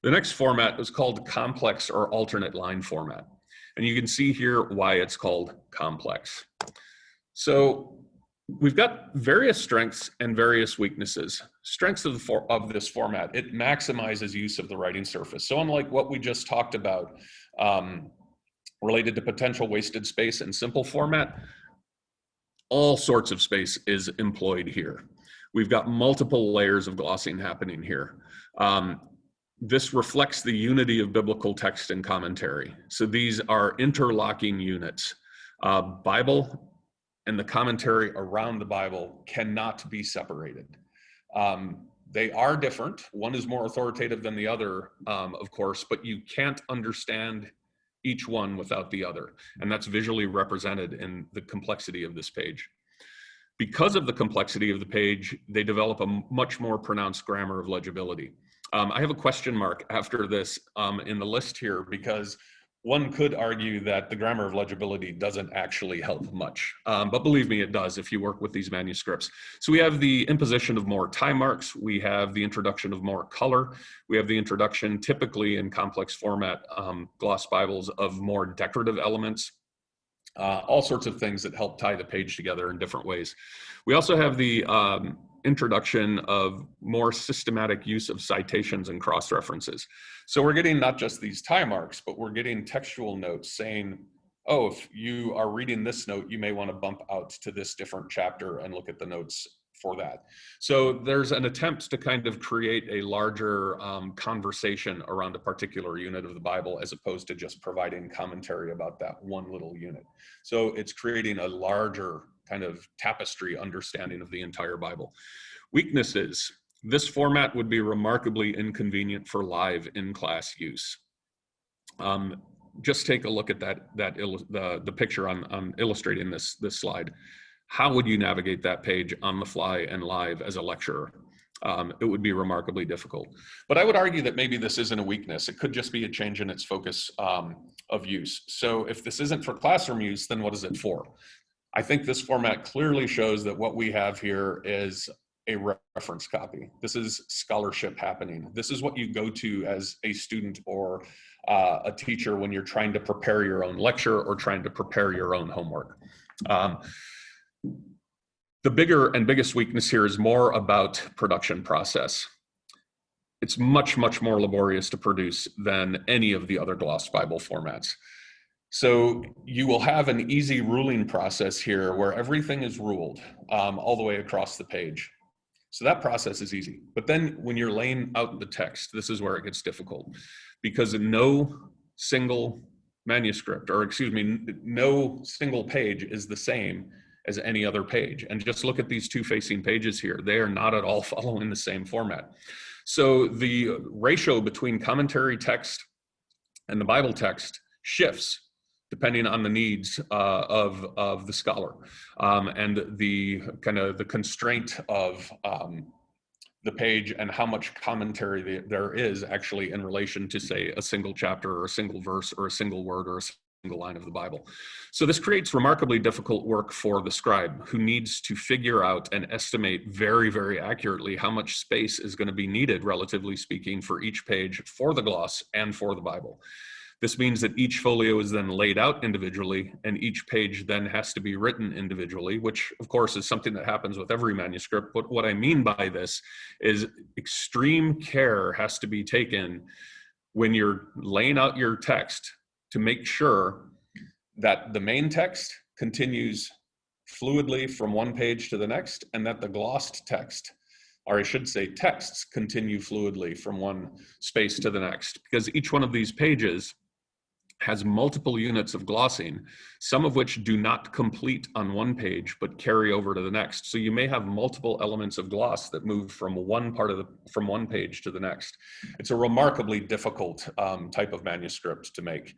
The next format is called complex or alternate line format. And you can see here why it's called complex. So we've got various strengths and various weaknesses. Strengths of this format: it maximizes use of the writing surface. So unlike what we just talked about, related to potential wasted space in simple format, all sorts of space is employed here. We've got multiple layers of glossing happening here. This reflects the unity of biblical text and commentary. So these are interlocking units. Bible and the commentary around the Bible cannot be separated. They are different. One is more authoritative than the other, of course, but you can't understand each one without the other. And that's visually represented in the complexity of this page. Because of the complexity of the page, they develop a much more pronounced grammar of legibility. I have a question mark after this in the list here, because one could argue that the grammar of legibility doesn't actually help much, but believe me, it does if you work with these manuscripts. So we have the imposition of more tie marks, we have the introduction of more color, we have the introduction, typically in complex format gloss Bibles, of more decorative elements, all sorts of things that help tie the page together in different ways. We also have the introduction of more systematic use of citations and cross-references. So we're getting not just these tie marks, but we're getting textual notes saying, oh, if you are reading this note, you may want to bump out to this different chapter and look at the notes for that. So there's an attempt to kind of create a larger conversation around a particular unit of the Bible, as opposed to just providing commentary about that one little unit. So it's creating a larger kind of tapestry understanding of the entire Bible. Weaknesses: this format would be remarkably inconvenient for live in-class use. Just take a look at the picture on illustrating this slide. How would you navigate that page on the fly and live as a lecturer? It would be remarkably difficult. But I would argue that maybe this isn't a weakness. It could just be a change in its focus of use. So if this isn't for classroom use, then what is it for? I think this format clearly shows that what we have here is a reference copy. This is scholarship happening. This is what you go to as a student or a teacher when you're trying to prepare your own lecture or trying to prepare your own homework. The bigger and biggest weakness here is more about production process. It's much, much more laborious to produce than any of the other glossed Bible formats. So you will have an easy ruling process here where everything is ruled all the way across the page. So that process is easy. But then when you're laying out the text, this is where it gets difficult, because no single manuscript, or excuse me, no single page is the same as any other page. And just look at these two facing pages here. They are not at all following the same format. So the ratio between commentary text and the Bible text shifts depending on the needs of the scholar and the kind of the constraint of the page and how much commentary there is actually in relation to, say, a single chapter or a single verse or a single word or a single line of the Bible. So this creates remarkably difficult work for the scribe, who needs to figure out and estimate very, very accurately how much space is going to be needed, relatively speaking, for each page for the gloss and for the Bible. This means that each folio is then laid out individually, and each page then has to be written individually, which of course is something that happens with every manuscript. But what I mean by this is extreme care has to be taken when you're laying out your text to make sure that the main text continues fluidly from one page to the next, and that the glossed text, or I should say texts, continue fluidly from one space to the next, because each one of these pages has multiple units of glossing, some of which do not complete on one page but carry over to the next. So you may have multiple elements of gloss that move from one page to the next. It's a remarkably difficult type of manuscript to make.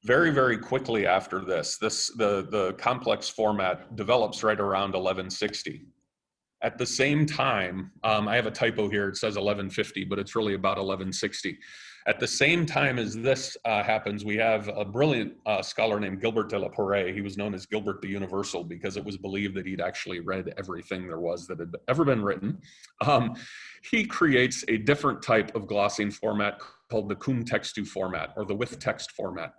Very, very quickly after this, the complex format develops right around 1160. At the same time, I have a typo here, it says 1150, but it's really about 1160. At the same time as this happens, we have a brilliant scholar named Gilbert de la Porree. He was known as Gilbert the Universal because it was believed that he'd actually read everything there was that had ever been written. He creates a different type of glossing format called the cum textu format, or the with text format.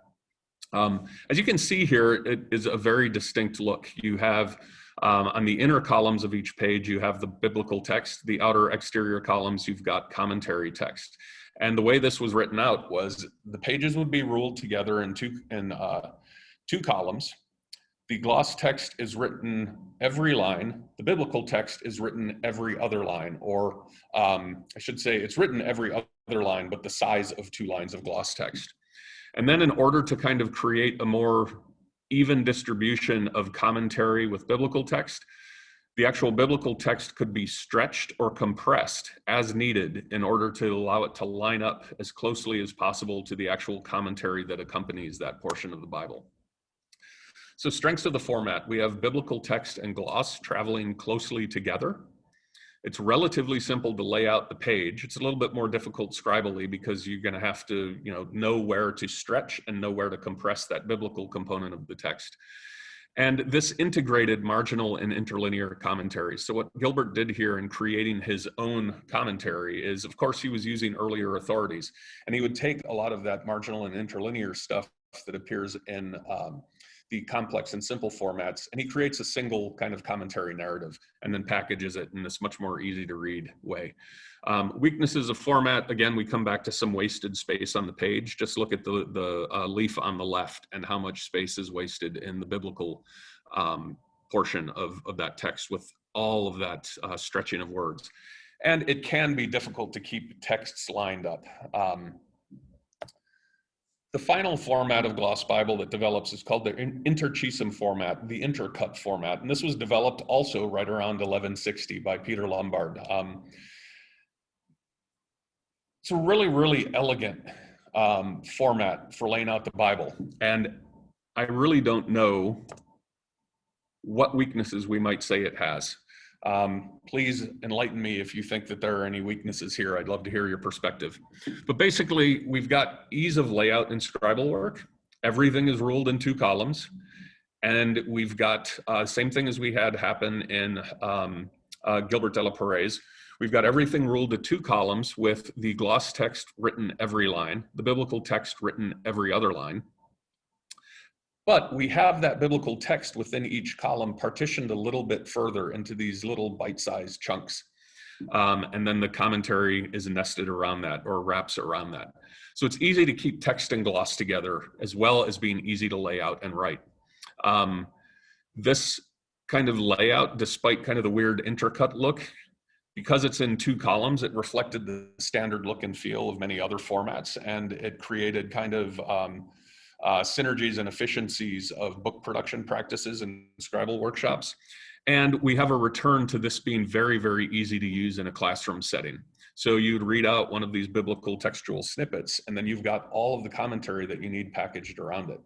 As you can see here, it is a very distinct look. You have on the inner columns of each page, you have the biblical text. The outer exterior columns, you've got commentary text. And the way this was written out was the pages would be ruled together in two columns. The gloss text is written every line. The biblical text is written every other line, or I should say it's written every other line, but the size of 2 lines of gloss text. And then in order to kind of create a more even distribution of commentary with biblical text, the actual biblical text could be stretched or compressed as needed in order to allow it to line up as closely as possible to the actual commentary that accompanies that portion of the Bible. So strengths of the format: we have biblical text and gloss traveling closely together. It's relatively simple to lay out the page. It's a little bit more difficult scribally because you're going to have to, know where to stretch and know where to compress that biblical component of the text. And this integrated marginal and interlinear commentary. So what Gilbert did here in creating his own commentary is, of course, he was using earlier authorities, and he would take a lot of that marginal and interlinear stuff that appears in the complex and simple formats, and he creates a single kind of commentary narrative and then packages it in this much more easy to read way. Weaknesses of format: again, we come back to some wasted space on the page. Just look at the leaf on the left and how much space is wasted in the biblical portion of that text with all of that stretching of words. And it can be difficult to keep texts lined up. The final format of Gloss Bible that develops is called the interchism format, the intercut format. And this was developed also right around 1160 by Peter Lombard. It's a really, really elegant format for laying out the Bible. And I really don't know what weaknesses we might say it has. Please enlighten me if you think that there are any weaknesses here. I'd love to hear your perspective. But basically, we've got ease of layout in scribal work. Everything is ruled in 2 columns. And we've got same thing as we had happen in Gilbert de la Perez. We've got everything ruled to 2 columns with the gloss text written every line, the biblical text written every other line. But we have that biblical text within each column partitioned a little bit further into these little bite-sized chunks. And then the commentary is nested around that or wraps around that. So it's easy to keep text and gloss together as well as being easy to lay out and write. This kind of layout, despite kind of the weird intercut look, because it's in 2 columns, it reflected the standard look and feel of many other formats, and it created kind of synergies and efficiencies of book production practices and scribal workshops. And we have a return to this being very, very easy to use in a classroom setting. So you'd read out one of these biblical textual snippets, and then you've got all of the commentary that you need packaged around it.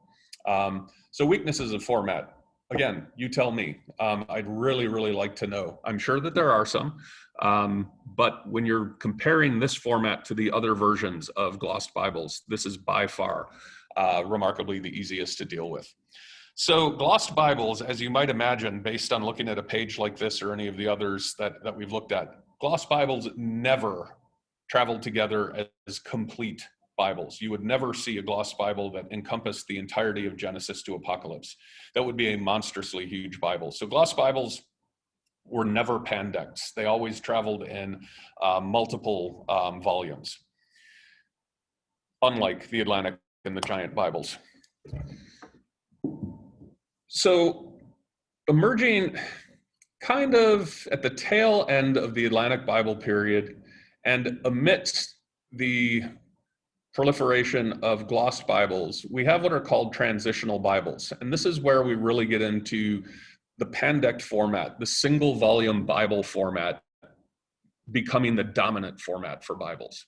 So weaknesses of format, again, you tell me. I'd really, really like to know. I'm sure that there are some, but when you're comparing this format to the other versions of glossed Bibles, this is by far remarkably the easiest to deal with. So glossed Bibles, as you might imagine, based on looking at a page like this or any of the others that we've looked at, glossed Bibles never traveled together as complete Bibles. You would never see a glossed Bible that encompassed the entirety of Genesis to Apocalypse. That would be a monstrously huge Bible. So glossed Bibles were never pandects. They always traveled in multiple volumes, unlike the Atlantic and the Giant Bibles. So emerging kind of at the tail end of the Atlantic Bible period and amidst the proliferation of glossed Bibles, we have what are called transitional Bibles. And this is where we really get into the pandect format, the single volume Bible format becoming the dominant format for Bibles.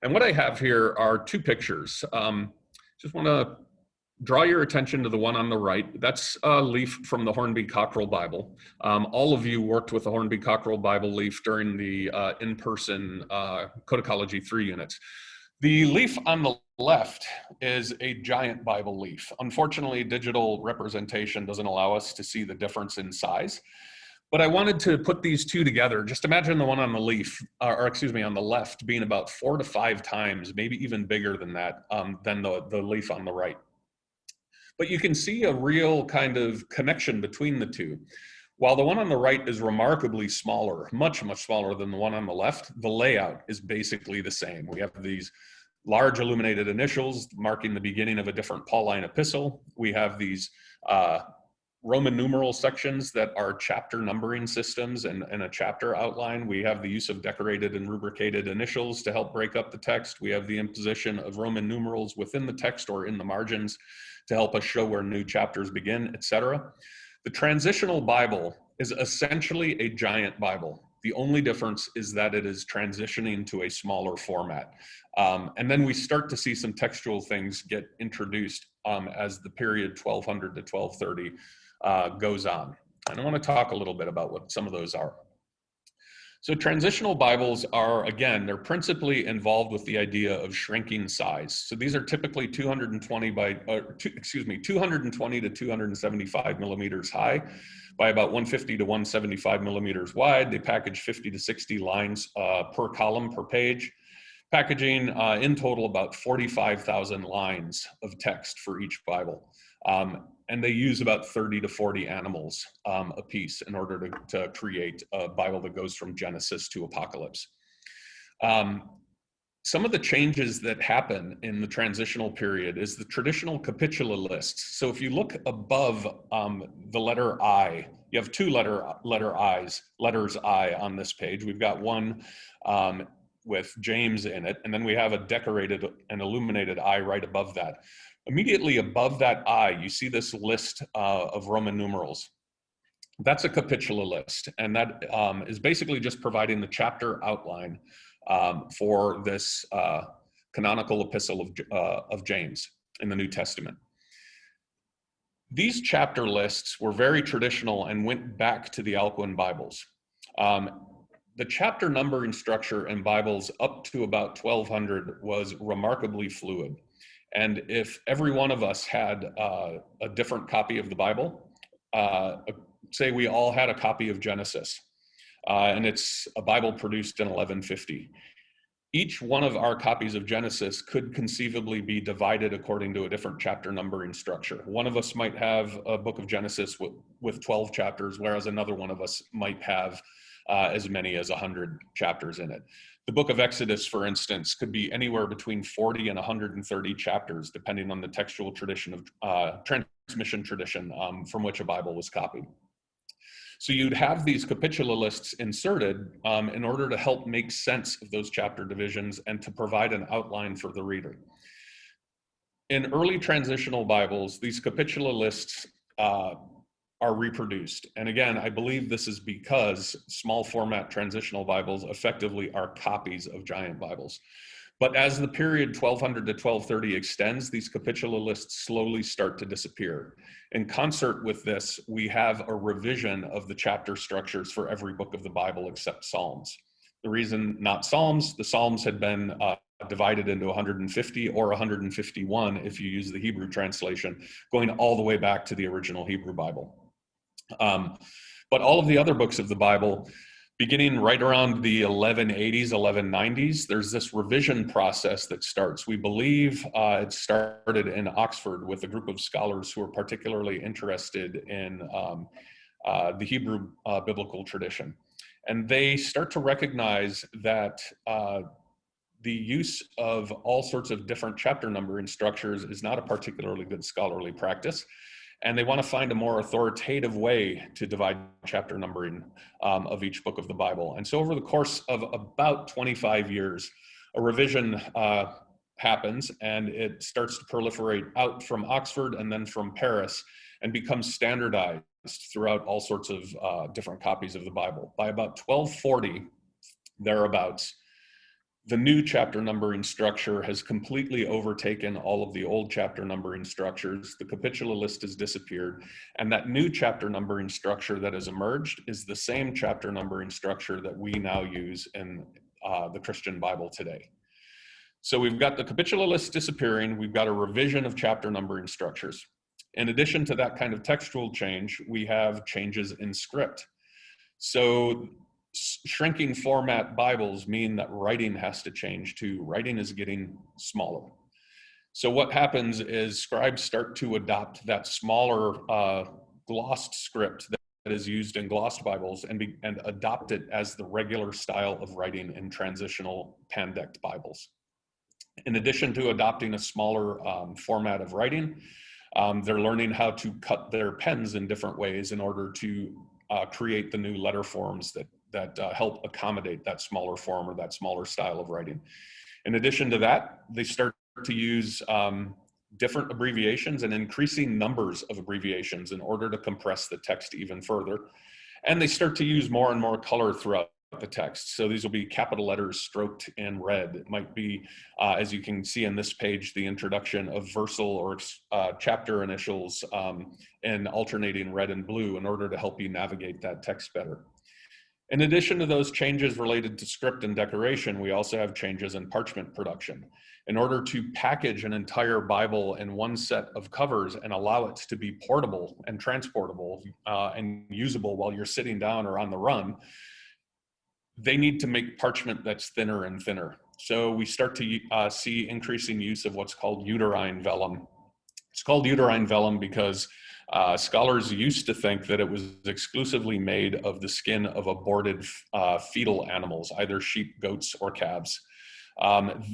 And what I have here are 2 pictures. Just want to draw your attention to the one on the right. That's a leaf from the Hornby Cockrell Bible. All of you worked with the Hornby Cockrell Bible leaf during the in-person Codicology 3 units. The leaf on the left is a giant Bible leaf. Unfortunately, digital representation doesn't allow us to see the difference in size. But I wanted to put these 2 together. Just imagine the one on the leaf, on the left being about 4 to 5 times, maybe even bigger than that, than the leaf on the right. But you can see a real kind of connection between the 2. While the one on the right is remarkably smaller, much, much smaller than the one on the left, the layout is basically the same. We have these large illuminated initials marking the beginning of a different Pauline epistle. We have these Roman numeral sections that are chapter numbering systems and a chapter outline. We have the use of decorated and rubricated initials to help break up the text. We have the imposition of Roman numerals within the text or in the margins to help us show where new chapters begin, etc. The transitional Bible is essentially a giant Bible. The only difference is that it is transitioning to a smaller format. And then we start to see some textual things get introduced as the period 1200 to 1230 goes on. And I want to talk a little bit about what some of those are. So transitional Bibles are, again, they're principally involved with the idea of shrinking size. So these are typically 220 to 275 millimeters high by about 150 to 175 millimeters wide. They package 50 to 60 lines per column per page, packaging in total about 45,000 lines of text for each Bible. And they use about 30 to 40 animals a piece in order to create a Bible that goes from Genesis to Apocalypse. Some of the changes that happen in the transitional period is the traditional capitula lists. So if you look above the letter I You have two letters I on this page. We've got one with James in it, and then we have a decorated and illuminated I right above that. Immediately above that I, you see this list of Roman numerals. That's a capitula list, and that is basically just providing the chapter outline for this canonical epistle of James in the New Testament. These chapter lists were very traditional and went back to the Alcuin Bibles. The chapter numbering structure in Bibles up to about 1200 was remarkably fluid. And if every one of us had a different copy of the Bible, say we all had a copy of Genesis, and it's a Bible produced in 1150. Each one of our copies of Genesis could conceivably be divided according to a different chapter numbering structure. One of us might have a book of Genesis with 12 chapters, whereas another one of us might have as many as 100 chapters in it. The book of Exodus, for instance, could be anywhere between 40 and 130 chapters, depending on the textual tradition of transmission tradition from which a Bible was copied. So you'd have these capitula lists inserted in order to help make sense of those chapter divisions and to provide an outline for the reader. In early transitional Bibles, these capitula lists are reproduced. And again, I believe this is because small format transitional Bibles effectively are copies of giant Bibles. But as the period 1200 to 1230 extends, these capitula lists slowly start to disappear. In concert with this, we have a revision of the chapter structures for every book of the Bible except Psalms. The reason not Psalms, the Psalms had been divided into 150 or 151 if you use the Hebrew translation, going all the way back to the original Hebrew Bible. But all of the other books of the Bible, beginning right around the 1180s, 1190s, there's this revision process that starts. We believe it started in Oxford with a group of scholars who are particularly interested in the Hebrew biblical tradition. And they start to recognize that the use of all sorts of different chapter numbering structures is not a particularly good scholarly practice. And they want to find a more authoritative way to divide chapter numbering of each book of the Bible. And so over the course of about 25 years, a revision happens, and it starts to proliferate out from Oxford and then from Paris and becomes standardized throughout all sorts of different copies of the Bible. By about 1240, thereabouts, the new chapter numbering structure has completely overtaken all of the old chapter numbering structures. The capitula list has disappeared, and that new chapter numbering structure that has emerged is the same chapter numbering structure that we now use in the Christian Bible today. So we've got the capitula list disappearing, we've got a revision of chapter numbering structures. In addition to that kind of textual change, we have changes in script. So shrinking format Bibles mean that writing has to change too. Writing is getting smaller. So what happens is scribes start to adopt that smaller glossed script that is used in glossed Bibles and adopt it as the regular style of writing in transitional pandect Bibles. In addition to adopting a smaller format of writing, they're learning how to cut their pens in different ways in order to create the new letter forms that help accommodate that smaller form or that smaller style of writing. In addition to that, they start to use different abbreviations and increasing numbers of abbreviations in order to compress the text even further. And they start to use more and more color throughout the text. So these will be capital letters stroked in red. It might be, as you can see on this page, the introduction of versal or chapter initials in alternating red and blue in order to help you navigate that text better. In addition to those changes related to script and decoration, we also have changes in parchment production. In order to package an entire Bible in one set of covers and allow it to be portable and transportable and usable while you're sitting down or on the run, they need to make parchment that's thinner and thinner. So we start to see increasing use of what's called uterine vellum. It's called uterine vellum because scholars used to think that it was exclusively made of the skin of aborted fetal animals, either sheep, goats, or calves.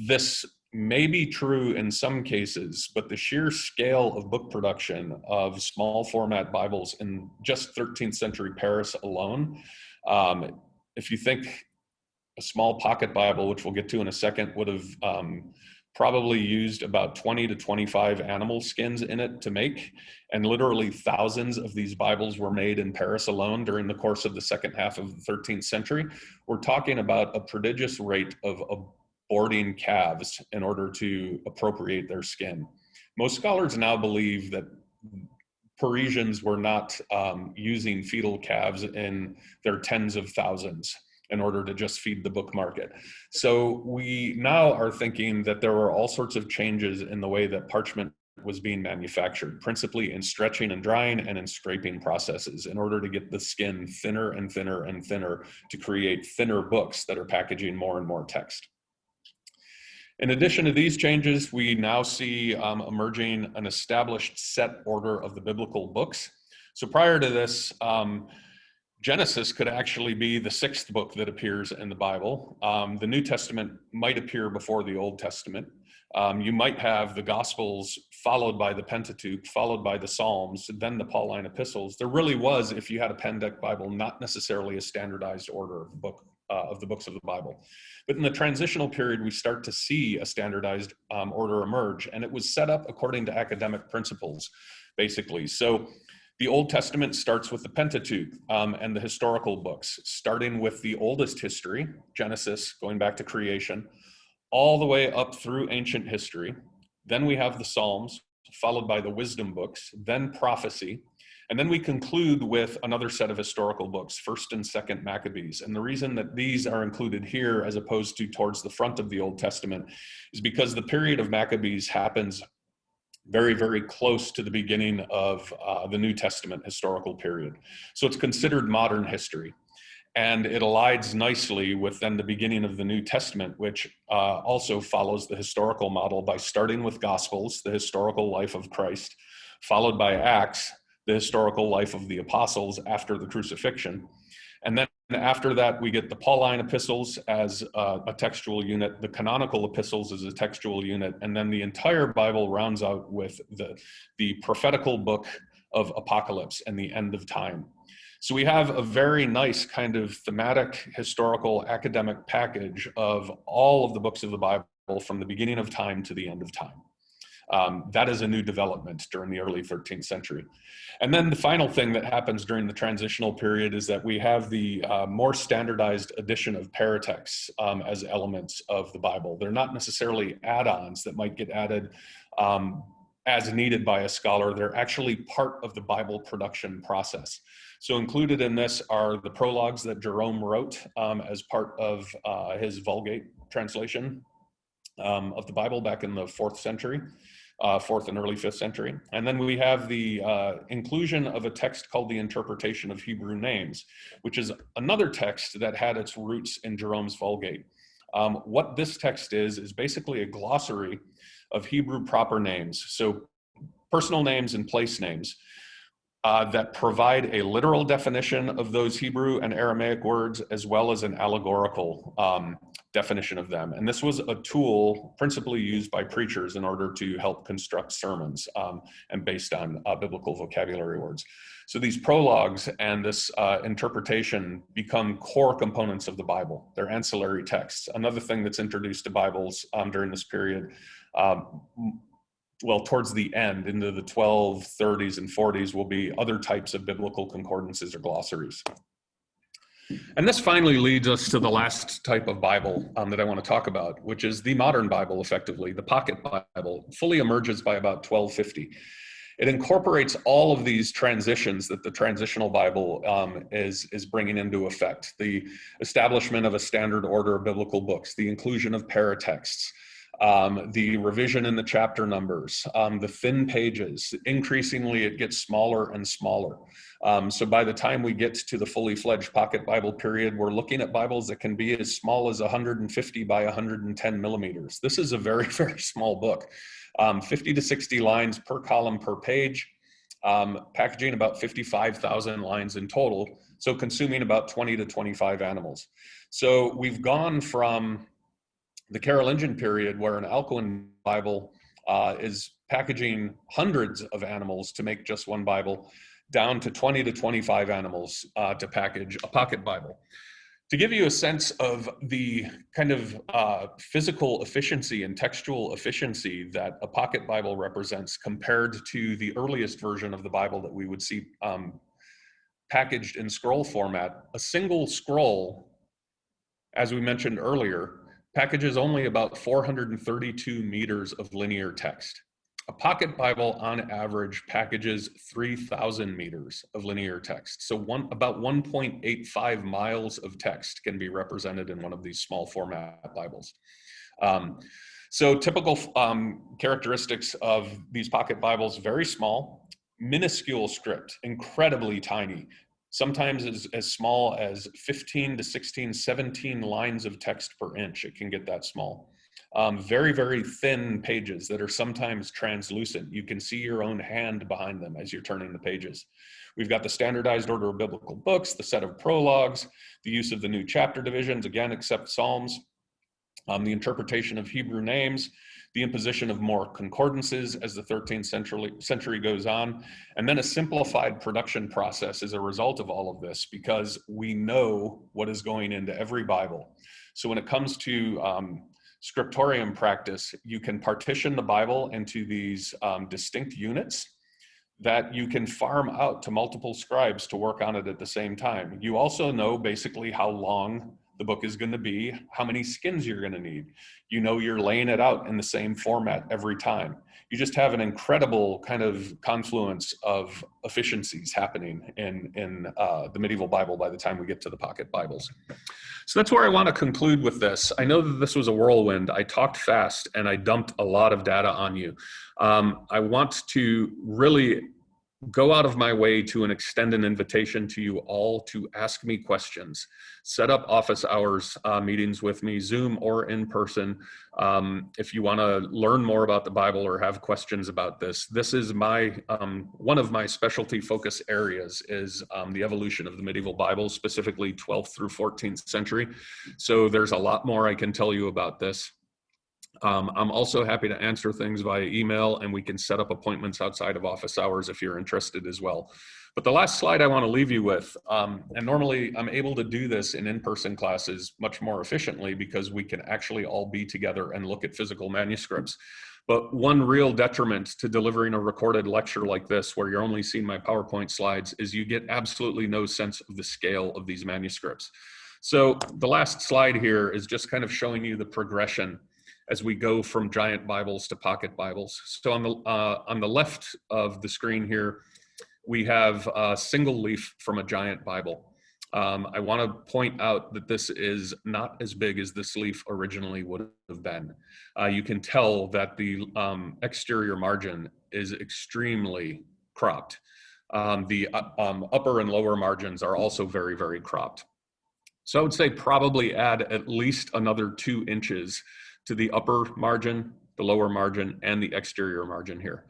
This may be true in some cases, but the sheer scale of book production of small format Bibles in just 13th century Paris alone, if you think a small pocket Bible, which we'll get to in a second, would have probably used about 20 to 25 animal skins in it to make. And literally thousands of these Bibles were made in Paris alone during the course of the second half of the 13th century. We're talking about a prodigious rate of aborting calves in order to appropriate their skin. Most scholars now believe that Parisians were not using fetal calves in their tens of thousands in order to just feed the book market. So we now are thinking that there were all sorts of changes in the way that parchment was being manufactured, principally in stretching and drying and in scraping processes in order to get the skin thinner and thinner and thinner to create thinner books that are packaging more and more text. In addition to these changes, we now see emerging an established set order of the biblical books. So prior to this, Genesis could actually be the sixth book that appears in the Bible. The New Testament might appear before the Old Testament. You might have the Gospels followed by the Pentateuch, followed by the Psalms, then the Pauline epistles. There really was, if you had a Pendeck Bible, not necessarily a standardized order of the books of the Bible. But in the transitional period, we start to see a standardized order emerge, and it was set up according to academic principles, basically. So the Old Testament starts with the Pentateuch and the historical books, starting with the oldest history, Genesis, going back to creation, all the way up through ancient history. Then we have the Psalms, followed by the wisdom books, then prophecy, and then we conclude with another set of historical books, 1st and 2nd Maccabees. And the reason that these are included here as opposed to towards the front of the Old Testament is because the period of Maccabees happens very, very close to the beginning of the New Testament historical period. So it's considered modern history. And it aligns nicely with then the beginning of the New Testament, which also follows the historical model by starting with Gospels, the historical life of Christ, followed by Acts, the historical life of the apostles after the crucifixion. And then after that, we get the Pauline epistles as a textual unit, the canonical epistles as a textual unit, and then the entire Bible rounds out with the prophetical book of Apocalypse and the end of time. So we have a very nice kind of thematic, historical, academic package of all of the books of the Bible from the beginning of time to the end of time. That is a new development during the early 13th century. And then the final thing that happens during the transitional period is that we have the more standardized addition of paratexts as elements of the Bible. They're not necessarily add-ons that might get added as needed by a scholar. They're actually part of the Bible production process. So included in this are the prologues that Jerome wrote as part of his Vulgate translation of the Bible back in the 4th century. 4th and early 5th century. And then we have the inclusion of a text called the Interpretation of Hebrew Names, which is another text that had its roots in Jerome's Vulgate. What this text is basically a glossary of Hebrew proper names, so personal names and place names that provide a literal definition of those Hebrew and Aramaic words, as well as an allegorical definition of them. And this was a tool principally used by preachers in order to help construct sermons and based on biblical vocabulary words. So these prologues and this interpretation become core components of the Bible. They're ancillary texts. Another thing that's introduced to Bibles during this period, well, towards the end, into the 1230s and 40s, will be other types of biblical concordances or glossaries. And this finally leads us to the last type of Bible that I want to talk about, which is the modern Bible, effectively. The Pocket Bible fully emerges by about 1250. It incorporates all of these transitions that the transitional Bible is bringing into effect. The establishment of a standard order of biblical books, the inclusion of paratexts, the revision in the chapter numbers, the thin pages. Increasingly, it gets smaller and smaller. So by the time we get to the fully fledged Pocket Bible period, we're looking at Bibles that can be as small as 150 by 110 millimeters. This is a very, very small book. 50 to 60 lines per column per page, packaging about 55,000 lines in total, so consuming about 20 to 25 animals. So we've gone from the Carolingian period, where an Alcuin Bible is packaging hundreds of animals to make just one Bible, down to 20 to 25 animals to package a pocket Bible. To give you a sense of the kind of physical efficiency and textual efficiency that a pocket Bible represents compared to the earliest version of the Bible that we would see packaged in scroll format, a single scroll, as we mentioned earlier, packages only about 432 meters of linear text. A pocket Bible on average packages 3,000 meters of linear text. So about 1.85 miles of text can be represented in one of these small format Bibles. So typical characteristics of these pocket Bibles: very small, minuscule script, incredibly tiny, sometimes as small as 15 to 16, 17 lines of text per inch. It can get that small. Very, very thin pages that are sometimes translucent. You can see your own hand behind them as you're turning the pages. We've got the standardized order of biblical books, the set of prologues, the use of the new chapter divisions, again, except Psalms, the interpretation of Hebrew names, the imposition of more concordances as the 13th century goes on, and then a simplified production process as a result of all of this, because we know what is going into every Bible. So when it comes to scriptorium practice, you can partition the Bible into these distinct units that you can farm out to multiple scribes to work on it at the same time. You also know basically how long the book is going to be, how many skins you're going to need. You know you're laying it out in the same format every time. You just have an incredible kind of confluence of efficiencies happening in the medieval Bible by the time we get to the pocket Bibles. So that's where I want to conclude with this. I know that this was a whirlwind. I talked fast and I dumped a lot of data on you. I want to really go out of my way to extend an invitation to you all to ask me questions. Set up office hours meetings with me, Zoom or in person. If you want to learn more about the Bible or have questions about this, this is my one of my specialty focus areas is the evolution of the medieval Bible, specifically 12th through 14th century. So there's a lot more I can tell you about this. I'm also happy to answer things via email, and we can set up appointments outside of office hours if you're interested as well. But the last slide I want to leave you with, and normally I'm able to do this in in-person classes much more efficiently because we can actually all be together and look at physical manuscripts. But one real detriment to delivering a recorded lecture like this, where you're only seeing my PowerPoint slides, is you get absolutely no sense of the scale of these manuscripts. So the last slide here is just kind of showing you the progression as we go from giant Bibles to pocket Bibles. So on the left of the screen here, we have a single leaf from a giant Bible. I want to point out that this is not as big as this leaf originally would have been. You can tell that the exterior margin is extremely cropped. The upper and lower margins are also very, very cropped. So I would say probably add at least another 2 inches to the upper margin, the lower margin, and the exterior margin here.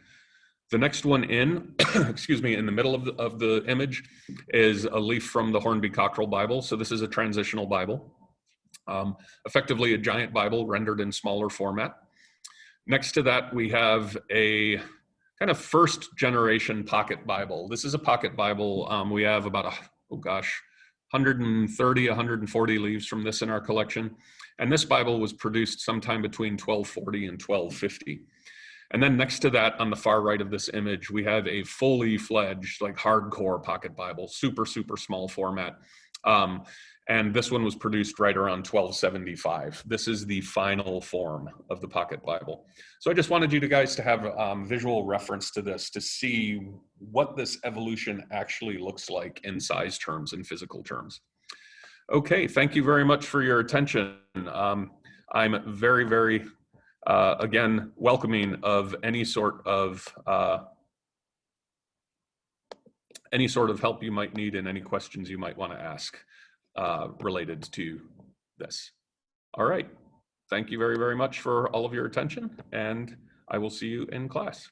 The next one in, excuse me, in the middle of the image is a leaf from the Hornby Cockerell Bible. So this is a transitional Bible, effectively a giant Bible rendered in smaller format. Next to that, we have a kind of first generation pocket Bible. This is a pocket Bible. We have about, 130, 140 leaves from this in our collection. And this Bible was produced sometime between 1240 and 1250. And then next to that, on the far right of this image, we have a fully fledged, like hardcore pocket Bible, super, super small format. And this one was produced right around 1275. This is the final form of the pocket Bible. So I just wanted you guys to have visual reference to this, to see what this evolution actually looks like in size terms and physical terms. Okay, thank you very much for your attention. I'm very, very, again, welcoming of any sort of help you might need and any questions you might want to ask related to this. All right, thank you very, very much for all of your attention, and I will see you in class.